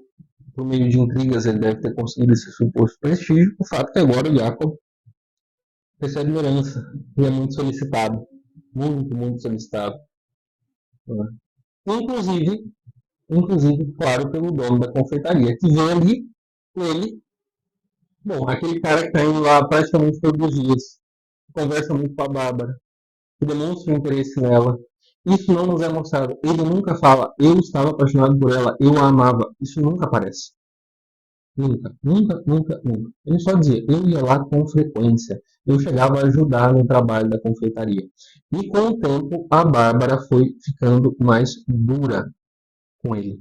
por meio de intrigas ele deve ter conseguido esse suposto prestígio. O fato é que agora o Jacob recebe uma herança e é muito solicitado, muito solicitado. Não é? Inclusive, claro, pelo dono da confeitaria, que vê ali ele, bom, aquele cara que está indo lá praticamente todos os dias, conversa muito com a Bárbara, que demonstra interesse nela. Isso não nos é mostrado. Ele nunca fala, eu estava apaixonado por ela, eu a amava. Isso nunca aparece. Nunca. Ele só dizia, eu ia lá com frequência. Eu chegava a ajudar no trabalho da confeitaria. E com o tempo, a Bárbara foi ficando mais dura com ele.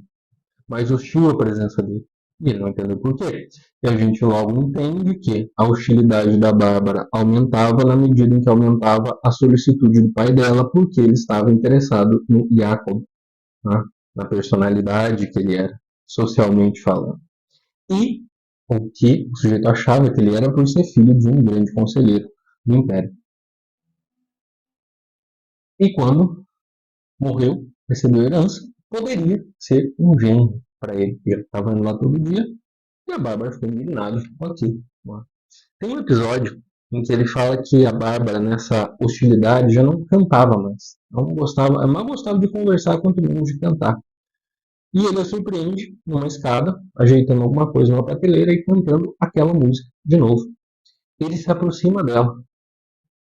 Mais hostil à presença dele. E ele não entendeu por quê. E a gente logo entende que a hostilidade da Bárbara aumentava na medida em que aumentava a solicitude do pai dela, porque ele estava interessado no Jacob, né? Na personalidade que ele era, socialmente falando. E o que o sujeito achava que ele era por ser filho de um grande conselheiro do Império. E quando morreu, recebeu herança, poderia ser um genro para ele. Ele estava indo lá todo dia e a Bárbara ficou indignada com aquilo. Tem um episódio em que ele fala que a Bárbara, nessa hostilidade, já não cantava mais. Não gostava, mal gostava de conversar, quanto menos de cantar. E ele a surpreende numa escada, ajeitando alguma coisa numa prateleira e cantando aquela música de novo. Ele se aproxima dela,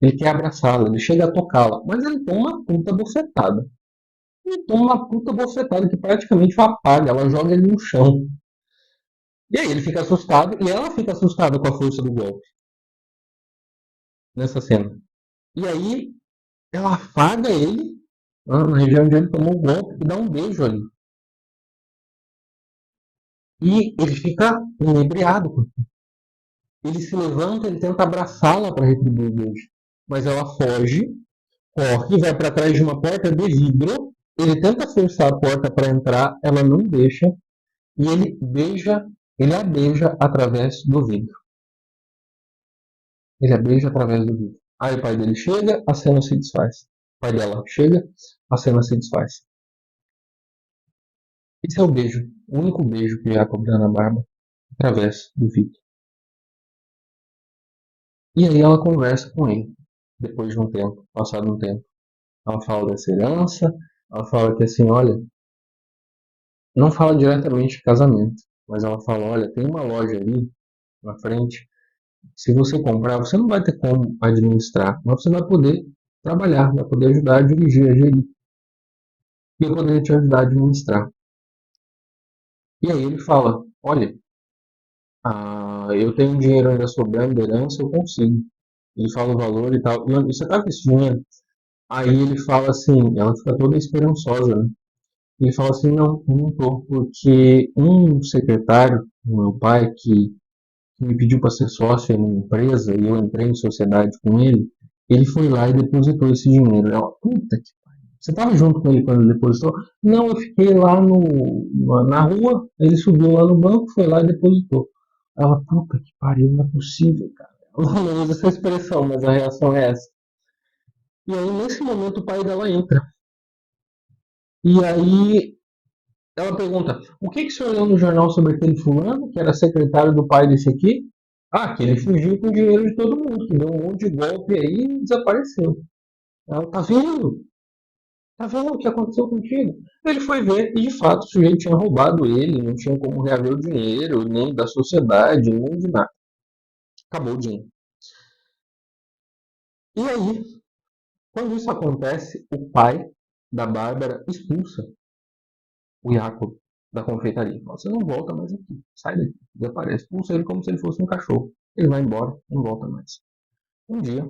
ele quer abraçá-la, ele chega a tocá-la, mas ele toma uma puta bofetada. Ele toma uma puta bofetada que praticamente o apaga, ela joga ele no chão. E aí ele fica assustado e ela fica assustada com a força do golpe nessa cena. E aí ela afaga ele na região onde ele tomou o golpe e dá um beijo ali. E ele fica inebriado. Ele se levanta, ele tenta abraçá-la para retribuir o beijo. Mas ela foge, corre, vai para trás de uma porta de vidro. Ele tenta forçar a porta para entrar, ela não deixa. E ele a beija através do vidro. Ele a beija através do vidro. Aí o pai dele chega, a cena se desfaz. O pai dela chega, a cena se desfaz. Esse é o beijo, o único beijo que Jacob dá na Bárbara. através do vídeo. E aí ela conversa com ele, depois de um tempo, passado um tempo. Ela fala dessa herança, ela fala que assim, olha, não fala diretamente de casamento, mas ela fala, olha, tem uma loja ali na frente, se você comprar, você não vai ter como administrar, mas você vai poder trabalhar, vai poder ajudar a dirigir, a gerir. E eu poderia te ajudar a administrar. E aí ele fala, olha, eu tenho dinheiro ainda sobrando da herança, eu consigo. Ele fala o valor e tal. E você tá com esse dinheiro? Aí ele fala assim, ela fica toda esperançosa, né? Ele fala assim, não, não tô, porque um secretário do meu pai que me pediu para ser sócio em uma empresa e eu entrei em sociedade com ele foi lá e depositou esse dinheiro. Ela, puta que pariu. Você estava junto com ele quando ele depositou? Não, eu fiquei lá na rua, ele subiu lá no banco, foi lá e depositou. Ela, puta que pariu, não é possível, cara. Ela não usa essa expressão, mas a reação é essa. E aí, nesse momento, o pai dela entra. E aí, ela pergunta: o que que o senhor leu no jornal sobre aquele fulano, que era secretário do pai desse aqui? Ah, que ele fugiu com o dinheiro de todo mundo, que deu um monte de golpe aí e desapareceu. Ela, tá vendo? Tá vendo o que aconteceu contigo? Ele foi ver e, de fato, o sujeito tinha roubado ele, não tinha como reaver o dinheiro, nem da sociedade, nem de nada. Acabou o dinheiro. E aí, quando isso acontece, o pai da Bárbara expulsa o Jacob da confeitaria. Fala, você não volta mais aqui. Sai daqui. Desaparece. Expulsa ele como se ele fosse um cachorro. Ele vai embora, não volta mais. Um dia,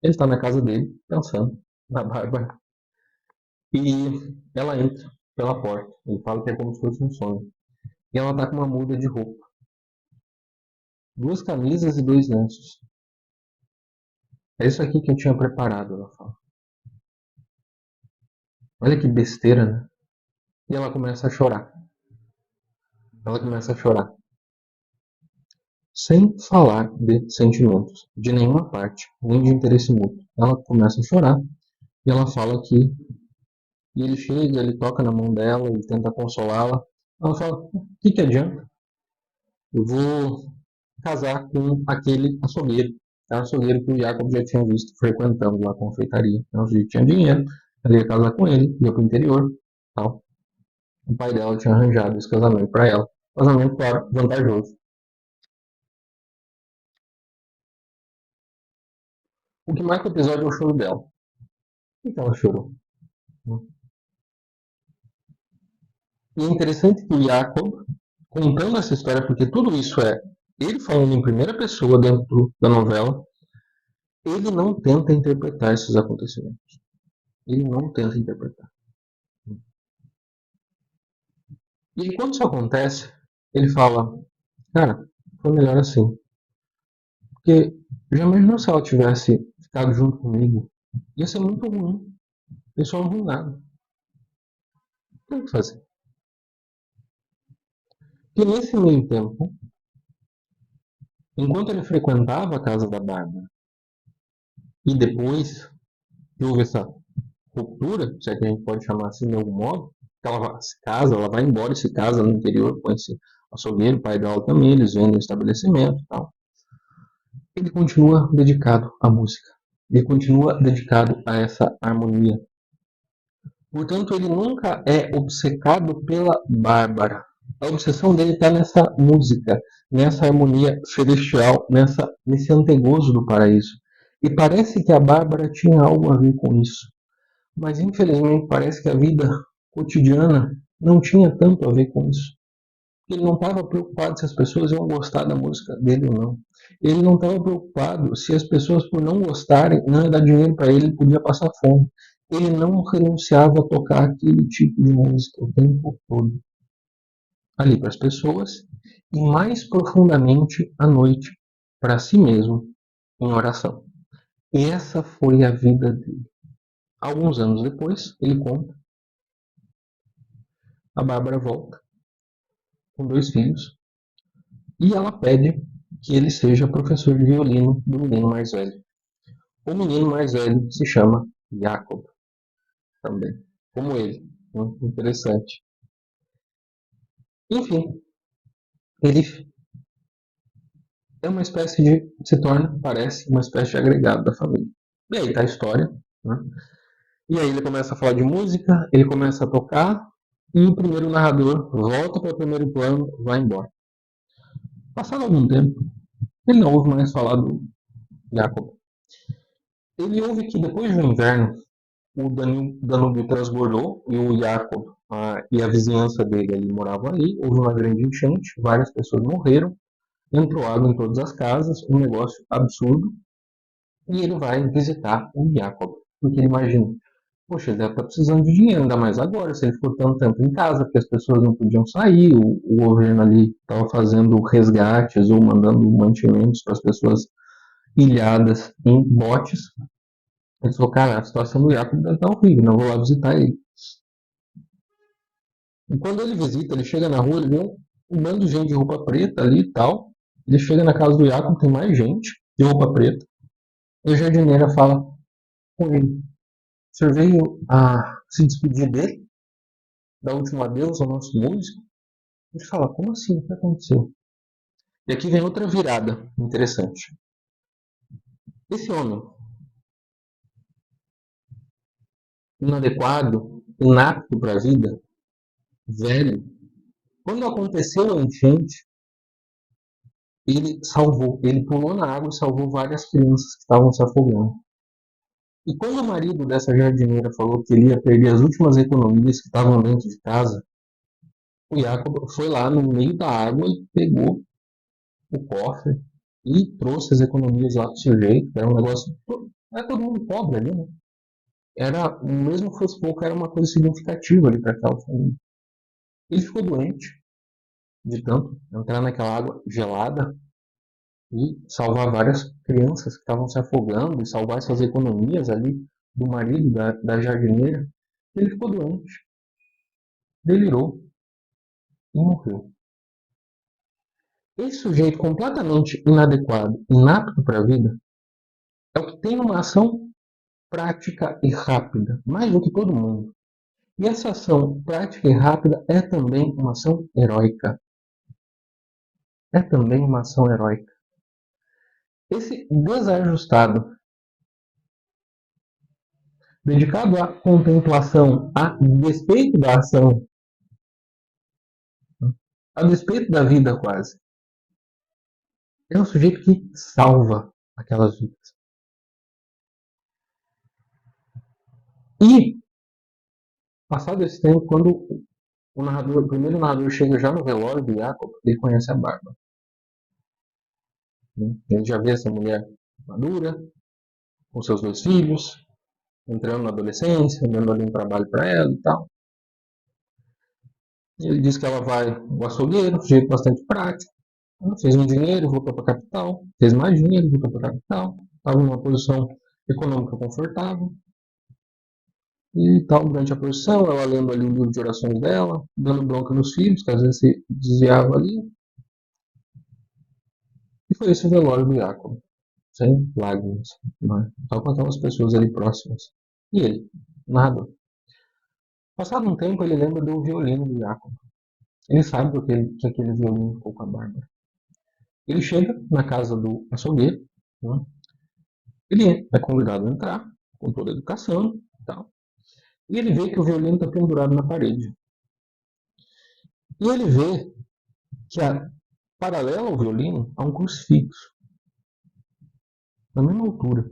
ele está na casa dele, pensando na Bárbara. E ela entra pela porta. Ele fala que é como se fosse um sonho. E ela tá com uma muda de roupa. Duas camisas e dois lenços. É isso aqui que eu tinha preparado, ela fala. Olha que besteira, né? E ela começa a chorar. Ela começa a chorar. Sem falar de sentimentos, de nenhuma parte, nem de interesse mútuo. Ela começa a chorar e ela fala que. E ele chega, ele toca na mão dela, ele tenta consolá-la. Ela fala: o que adianta? Eu vou casar com aquele açougueiro. É o açougueiro que o Jacob já tinha visto frequentando lá a confeitaria. Então, se tinha dinheiro, ela ia casar com ele, ia pro interior. Tal. O pai dela tinha arranjado esse casamento para ela. Casamento, claro, vantajoso. O que marca o episódio é o choro dela. Por que ela chorou? E é interessante que o Jacob, contando essa história, porque tudo isso é ele falando em primeira pessoa dentro da novela, ele não tenta interpretar esses acontecimentos. Ele não tenta interpretar. E quando isso acontece, ele fala, cara, foi melhor assim. Porque já imaginou se ela tivesse ficado junto comigo? Ia ser muito ruim. Eu só não vi nada. Tem o que fazer. E nesse meio tempo, enquanto ele frequentava a casa da Bárbara, e depois que houve essa ruptura, se é que a gente pode chamar assim de algum modo, ela se casa, ela vai embora e se casa no interior com esse açougueiro, o pai dela também, eles vendem o estabelecimento e tal. Ele continua dedicado à música. Ele continua dedicado a essa harmonia. Portanto, ele nunca é obcecado pela Bárbara. A obsessão dele está nessa música, nessa harmonia celestial, nesse antegozo do paraíso. E parece que a Bárbara tinha algo a ver com isso. Mas infelizmente parece que a vida cotidiana não tinha tanto a ver com isso. Ele não estava preocupado se as pessoas iam gostar da música dele ou não. Ele não estava preocupado se as pessoas, por não gostarem, não ia dar dinheiro para ele, podia passar fome. Ele não renunciava a tocar aquele tipo de música o tempo todo. Ali para as pessoas e mais profundamente à noite, para si mesmo, em oração. E essa foi a vida dele. Alguns anos depois, ele conta, a Bárbara volta com dois filhos e ela pede que ele seja professor de violino do menino mais velho. O menino mais velho se chama Jacob também, como ele. Muito interessante. Enfim, ele é uma espécie de, se torna, parece, uma espécie de agregado da família. E aí tá a história, né? E aí ele começa a falar de música, ele começa a tocar, e o primeiro narrador volta para o primeiro plano, vai embora. Passado algum tempo, ele não ouve mais falar do Jacob. Ele ouve que depois do inverno, o Danúbio transbordou e o Jacob e a vizinhança dele ali morava ali. Houve uma grande enchente, várias pessoas morreram, entrou água em todas as casas, um negócio absurdo. E ele vai visitar o Jacob, porque ele imagina, poxa, ele deve estar precisando de dinheiro, ainda mais agora, se ele ficou tanto tempo em casa, porque as pessoas não podiam sair, o governo ali estava fazendo resgates ou mandando mantimentos para as pessoas ilhadas em botes. Ele falou, cara, a situação do Jacob deve estar horrível, não vou lá visitar ele. E quando ele visita, ele chega na rua, ele vê um bando de gente de roupa preta ali e tal. Ele chega na casa do Jacob, tem mais gente de roupa preta. E a jardineira fala com ele, o senhor veio a se despedir dele? Da última adeus ao nosso músico? Ele fala, como assim? O que aconteceu? E aqui vem outra virada interessante. Esse homem, inadequado, inapto para a vida, velho, quando aconteceu a enchente, ele salvou, ele pulou na água e salvou várias crianças que estavam se afogando. E quando o marido dessa jardineira falou que ele ia perder as últimas economias que estavam dentro de casa, o Jacob foi lá no meio da água e pegou o cofre e trouxe as economias lá para o sujeito, que era um negócio. Era todo mundo pobre ali, né? Era, mesmo que fosse pouco, era uma coisa significativa ali para aquela família. Ele ficou doente de tanto entrar naquela água gelada e salvar várias crianças que estavam se afogando e salvar suas economias ali do marido da jardineira. Ele ficou doente, delirou e morreu. Esse sujeito completamente inadequado, inapto para a vida, é o que tem uma ação prática e rápida, mais do que todo mundo. E essa ação prática e rápida é também uma ação heróica. É também uma ação heróica. Esse desajustado, dedicado à contemplação, a despeito da ação, a despeito da vida quase, é um sujeito que salva aquelas vidas. E, passado esse tempo, quando o primeiro narrador chega já no velório de Jacob, ele conhece a Bárbara. Ele já vê essa mulher madura, com seus dois filhos, entrando na adolescência, dando ali um trabalho para ela e tal. Ele diz que ela vai ao açougueiro, jeito bastante prático. Ela fez um dinheiro, voltou para a capital, fez mais dinheiro, voltou para a capital, estava numa posição econômica confortável. E tal, durante a posição, ela lendo ali o livro de orações dela, dando bronca nos filhos, que às vezes se desviava ali. E foi esse o velório do Jacob, sem lágrimas, né? Só com aquelas pessoas ali próximas. E ele, nada. Passado um tempo, ele lembra do violino do Jacob. Ele sabe que aquele violino ficou com a Bárbara. Ele chega na casa do açougueiro, né? Ele é convidado a entrar, com toda a educação e tal. E ele vê que o violino está pendurado na parede. E ele vê que, paralelo ao violino, há um crucifixo, na mesma altura.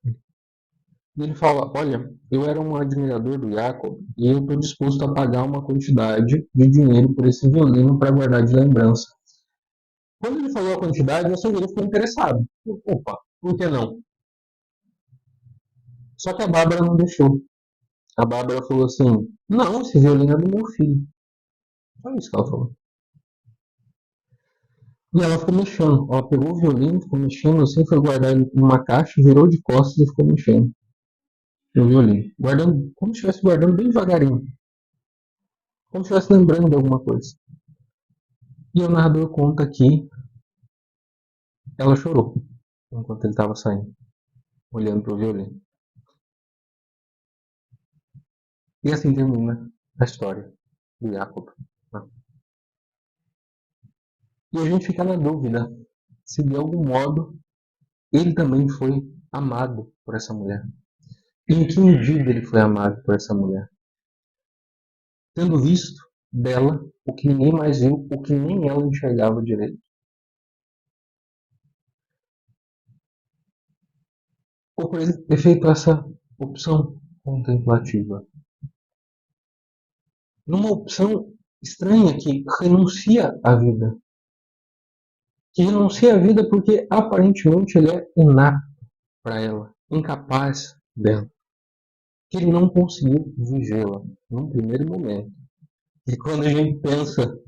E ele fala, olha, eu era um admirador do Jacob e eu estou disposto a pagar uma quantidade de dinheiro por esse violino para guardar de lembrança. Quando ele falou a quantidade, o açougueiro ficou interessado. Opa, por que não? Só que a Bárbara não deixou. A Bárbara falou assim, não, esse violino é do meu filho. Só isso que ela falou. E ela ficou mexendo. Ela pegou o violino, ficou mexendo assim, foi guardar ele numa caixa, virou de costas e ficou mexendo no violino. Guardando, como se estivesse guardando bem devagarinho. Como se estivesse lembrando de alguma coisa. E o narrador conta que ela chorou enquanto ele estava saindo, olhando para o violino. E assim termina a história do Jacob. E a gente fica na dúvida. se de algum modo ele também foi amado por essa mulher. Em que medida ele foi amado por essa mulher? Tendo visto dela o que ninguém mais viu, o que nem ela enxergava direito. Ou por ele ter feito essa opção contemplativa. Numa opção estranha que renuncia à vida. Que renuncia à vida porque aparentemente ele é inapto para ela, incapaz dela. Que ele não conseguiu vivê-la num primeiro momento. E quando a gente pensa,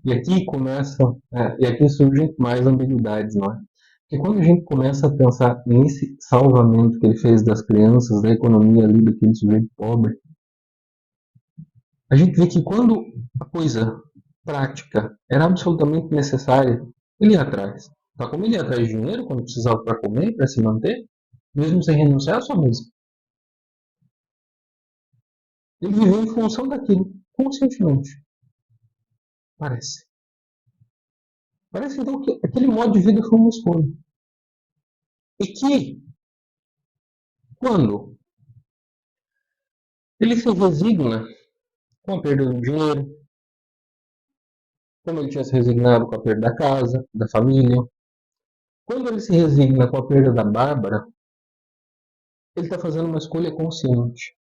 e aqui começam, e aqui surgem mais ambiguidades, não é? Porque quando a gente começa a pensar nesse salvamento que ele fez das crianças, da economia ali daquele sujeito pobre, a gente vê que quando a coisa prática era absolutamente necessária, ele ia atrás. Tá como ele ia atrás de dinheiro quando precisava para comer, para se manter, mesmo sem renunciar à sua música. Ele viveu em função daquilo, conscientemente. Parece. Parece então que aquele modo de vida foi uma escolha. E que, quando ele se resigna com a perda do dinheiro, como ele tinha se resignado com a perda da casa, da família, quando ele se resigna com a perda da Bárbara, ele está fazendo uma escolha consciente,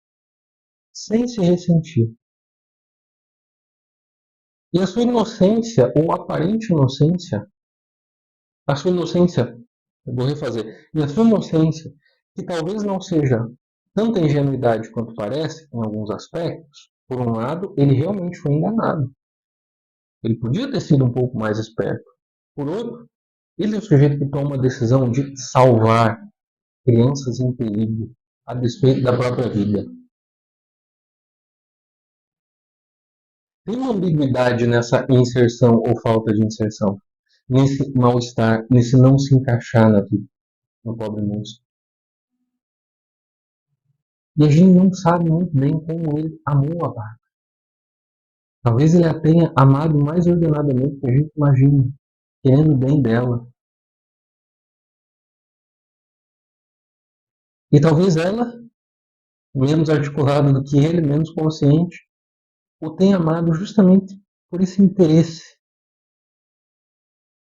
sem se ressentir. E a sua inocência, ou aparente inocência, a sua inocência, eu vou refazer, e a sua inocência, que talvez não seja tanta ingenuidade quanto parece, em alguns aspectos, por um lado, ele realmente foi enganado. Ele podia ter sido um pouco mais esperto. Por outro, ele é o sujeito que toma a decisão de salvar crianças em perigo, a despeito da própria vida. Tem uma ambiguidade nessa inserção ou falta de inserção, nesse mal-estar, nesse não se encaixar na vida, no pobre moço. E a gente não sabe muito bem como ele amou a Bárbara. Talvez ele a tenha amado mais ordenadamente do que a gente imagina, querendo o bem dela. E talvez ela, menos articulada do que ele, menos consciente, o tenha amado justamente por esse interesse.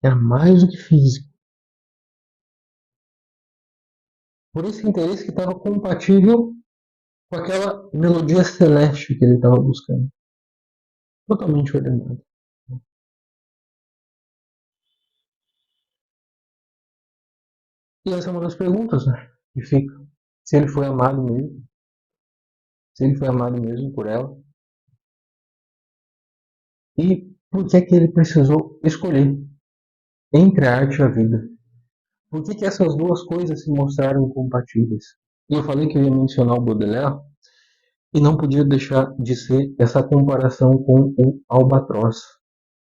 Era mais do que físico. Por esse interesse que estava compatível com aquela melodia celeste que ele estava buscando. Totalmente ordenado. E essa é uma das perguntas, né? Que fica. Se ele foi amado mesmo. Se ele foi amado mesmo por ela. E por que é que ele precisou escolher entre a arte e a vida? Por que essas duas coisas se mostraram incompatíveis? E eu falei que eu ia mencionar o Baudelaire e não podia deixar de ser essa comparação com o Albatroz,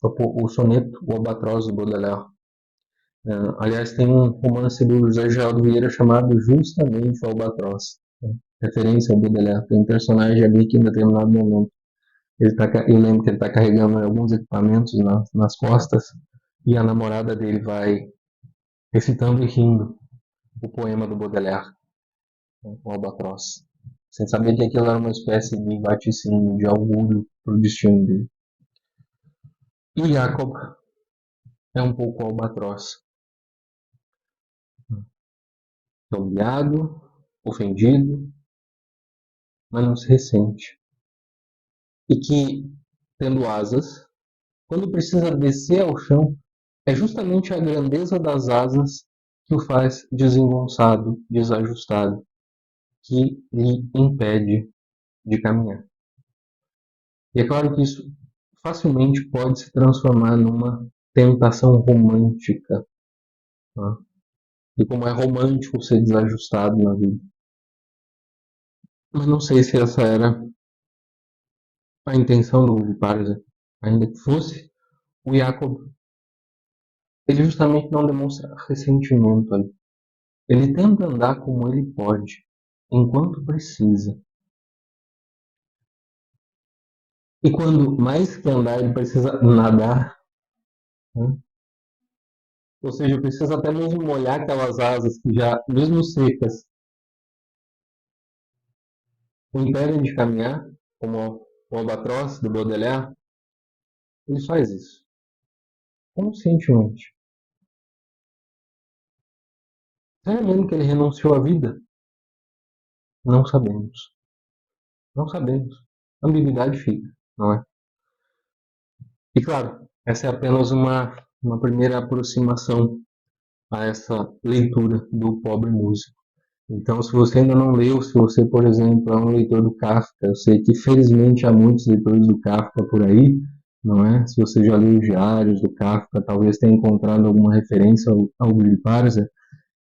o soneto O Albatroz do Baudelaire. Aliás, tem um romance do José Geraldo Vieira chamado justamente O Albatroz, né? Referência ao Baudelaire. Tem um personagem ali que em determinado momento eu lembro que ele está carregando alguns equipamentos nas costas e a namorada dele vai recitando e rindo o poema do Baudelaire, né, O Albatroz, sem saber que aquilo era uma espécie de vaticínio, de augúrio para o destino dele. E o Jacob é um pouco o albatroz, é humilhado, ofendido, mas não se ressente. E que, tendo asas, quando precisa descer ao chão, é justamente a grandeza das asas que o faz desengonçado, desajustado, que lhe impede de caminhar. E é claro que isso facilmente pode se transformar numa tentação romântica, tá? De como é romântico ser desajustado na vida. Mas não sei se essa era a intenção do Viparza. Ainda que fosse, o Jacob, ele justamente não demonstra ressentimento ali. Ele tenta andar como ele pode, enquanto precisa. E quando mais que andar, ele precisa nadar, né? Ou seja, precisa até mesmo molhar aquelas asas que já, mesmo secas, o impedem de caminhar, como o albatroz do Baudelaire. Ele faz isso conscientemente. Será mesmo que ele renunciou à vida? Não sabemos. Não sabemos. A ambiguidade fica, não é? E claro, essa é apenas uma primeira aproximação a essa leitura do pobre músico. Então, se você ainda não leu, se você, por exemplo, é um leitor do Kafka, eu sei que felizmente há muitos leitores do Kafka por aí, não é? Se você já leu os diários do Kafka, talvez tenha encontrado alguma referência ao Guy Parza,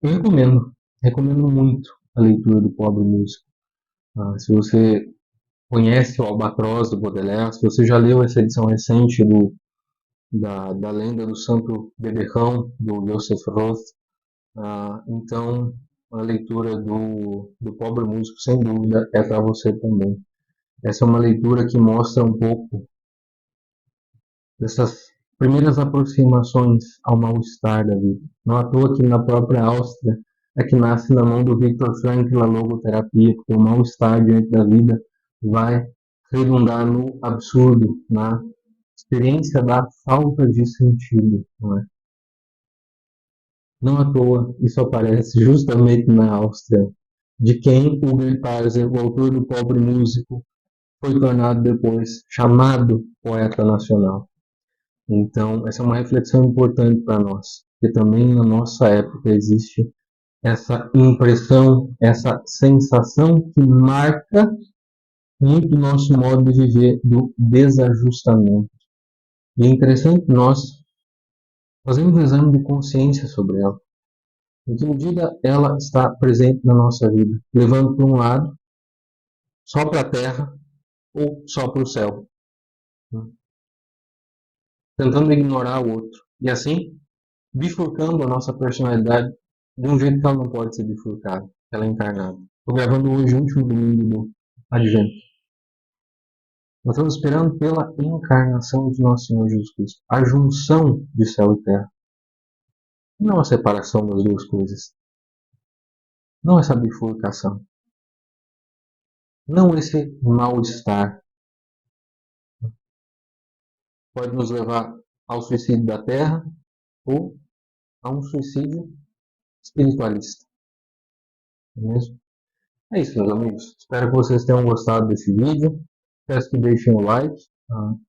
eu recomendo muito a leitura do pobre músico. Se você conhece o Albatroz do Baudelaire, se você já leu essa edição recente da Lenda do Santo Beberrão, do Joseph Roth, então a leitura do Pobre Músico, sem dúvida, é para você também. Essa é uma leitura que mostra um pouco dessas primeiras aproximações ao mal-estar da vida. Não à toa que na própria Áustria é que nasce na mão do Viktor Frankl a logoterapia, porque o mal-estar diante da vida vai redundar no absurdo, na experiência da falta de sentido, não é? Não à toa isso aparece justamente na Áustria, de quem o Grillparzer, o autor do Pobre Músico, foi tornado depois chamado poeta nacional. Então, essa é uma reflexão importante para nós, porque também na nossa época existe essa impressão, essa sensação que marca muito o nosso modo de viver do desajustamento. E é interessante nós fazermos um exame de consciência sobre ela. Em que medida ela está presente na nossa vida, levando para um lado, só para a terra ou só para o céu, tentando ignorar o outro. E assim, bifurcando a nossa personalidade de um jeito que ela não pode ser bifurcada, ela é encarnada. Estou gravando hoje o último domingo do Advento. Nós estamos esperando pela encarnação de nosso Senhor Jesus Cristo, a junção de céu e terra. Não a separação das duas coisas. Não essa bifurcação. Não esse mal-estar. Pode nos levar ao suicídio da terra ou a um suicídio espiritualista. Não é mesmo? É isso, meus amigos. Espero que vocês tenham gostado desse vídeo. Peço que deixem o like,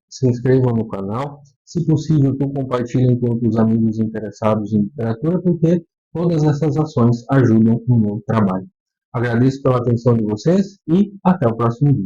se inscrevam no canal. Se possível, que compartilhem com outros amigos interessados em literatura, porque todas essas ações ajudam no meu trabalho. Agradeço pela atenção de vocês e até o próximo vídeo.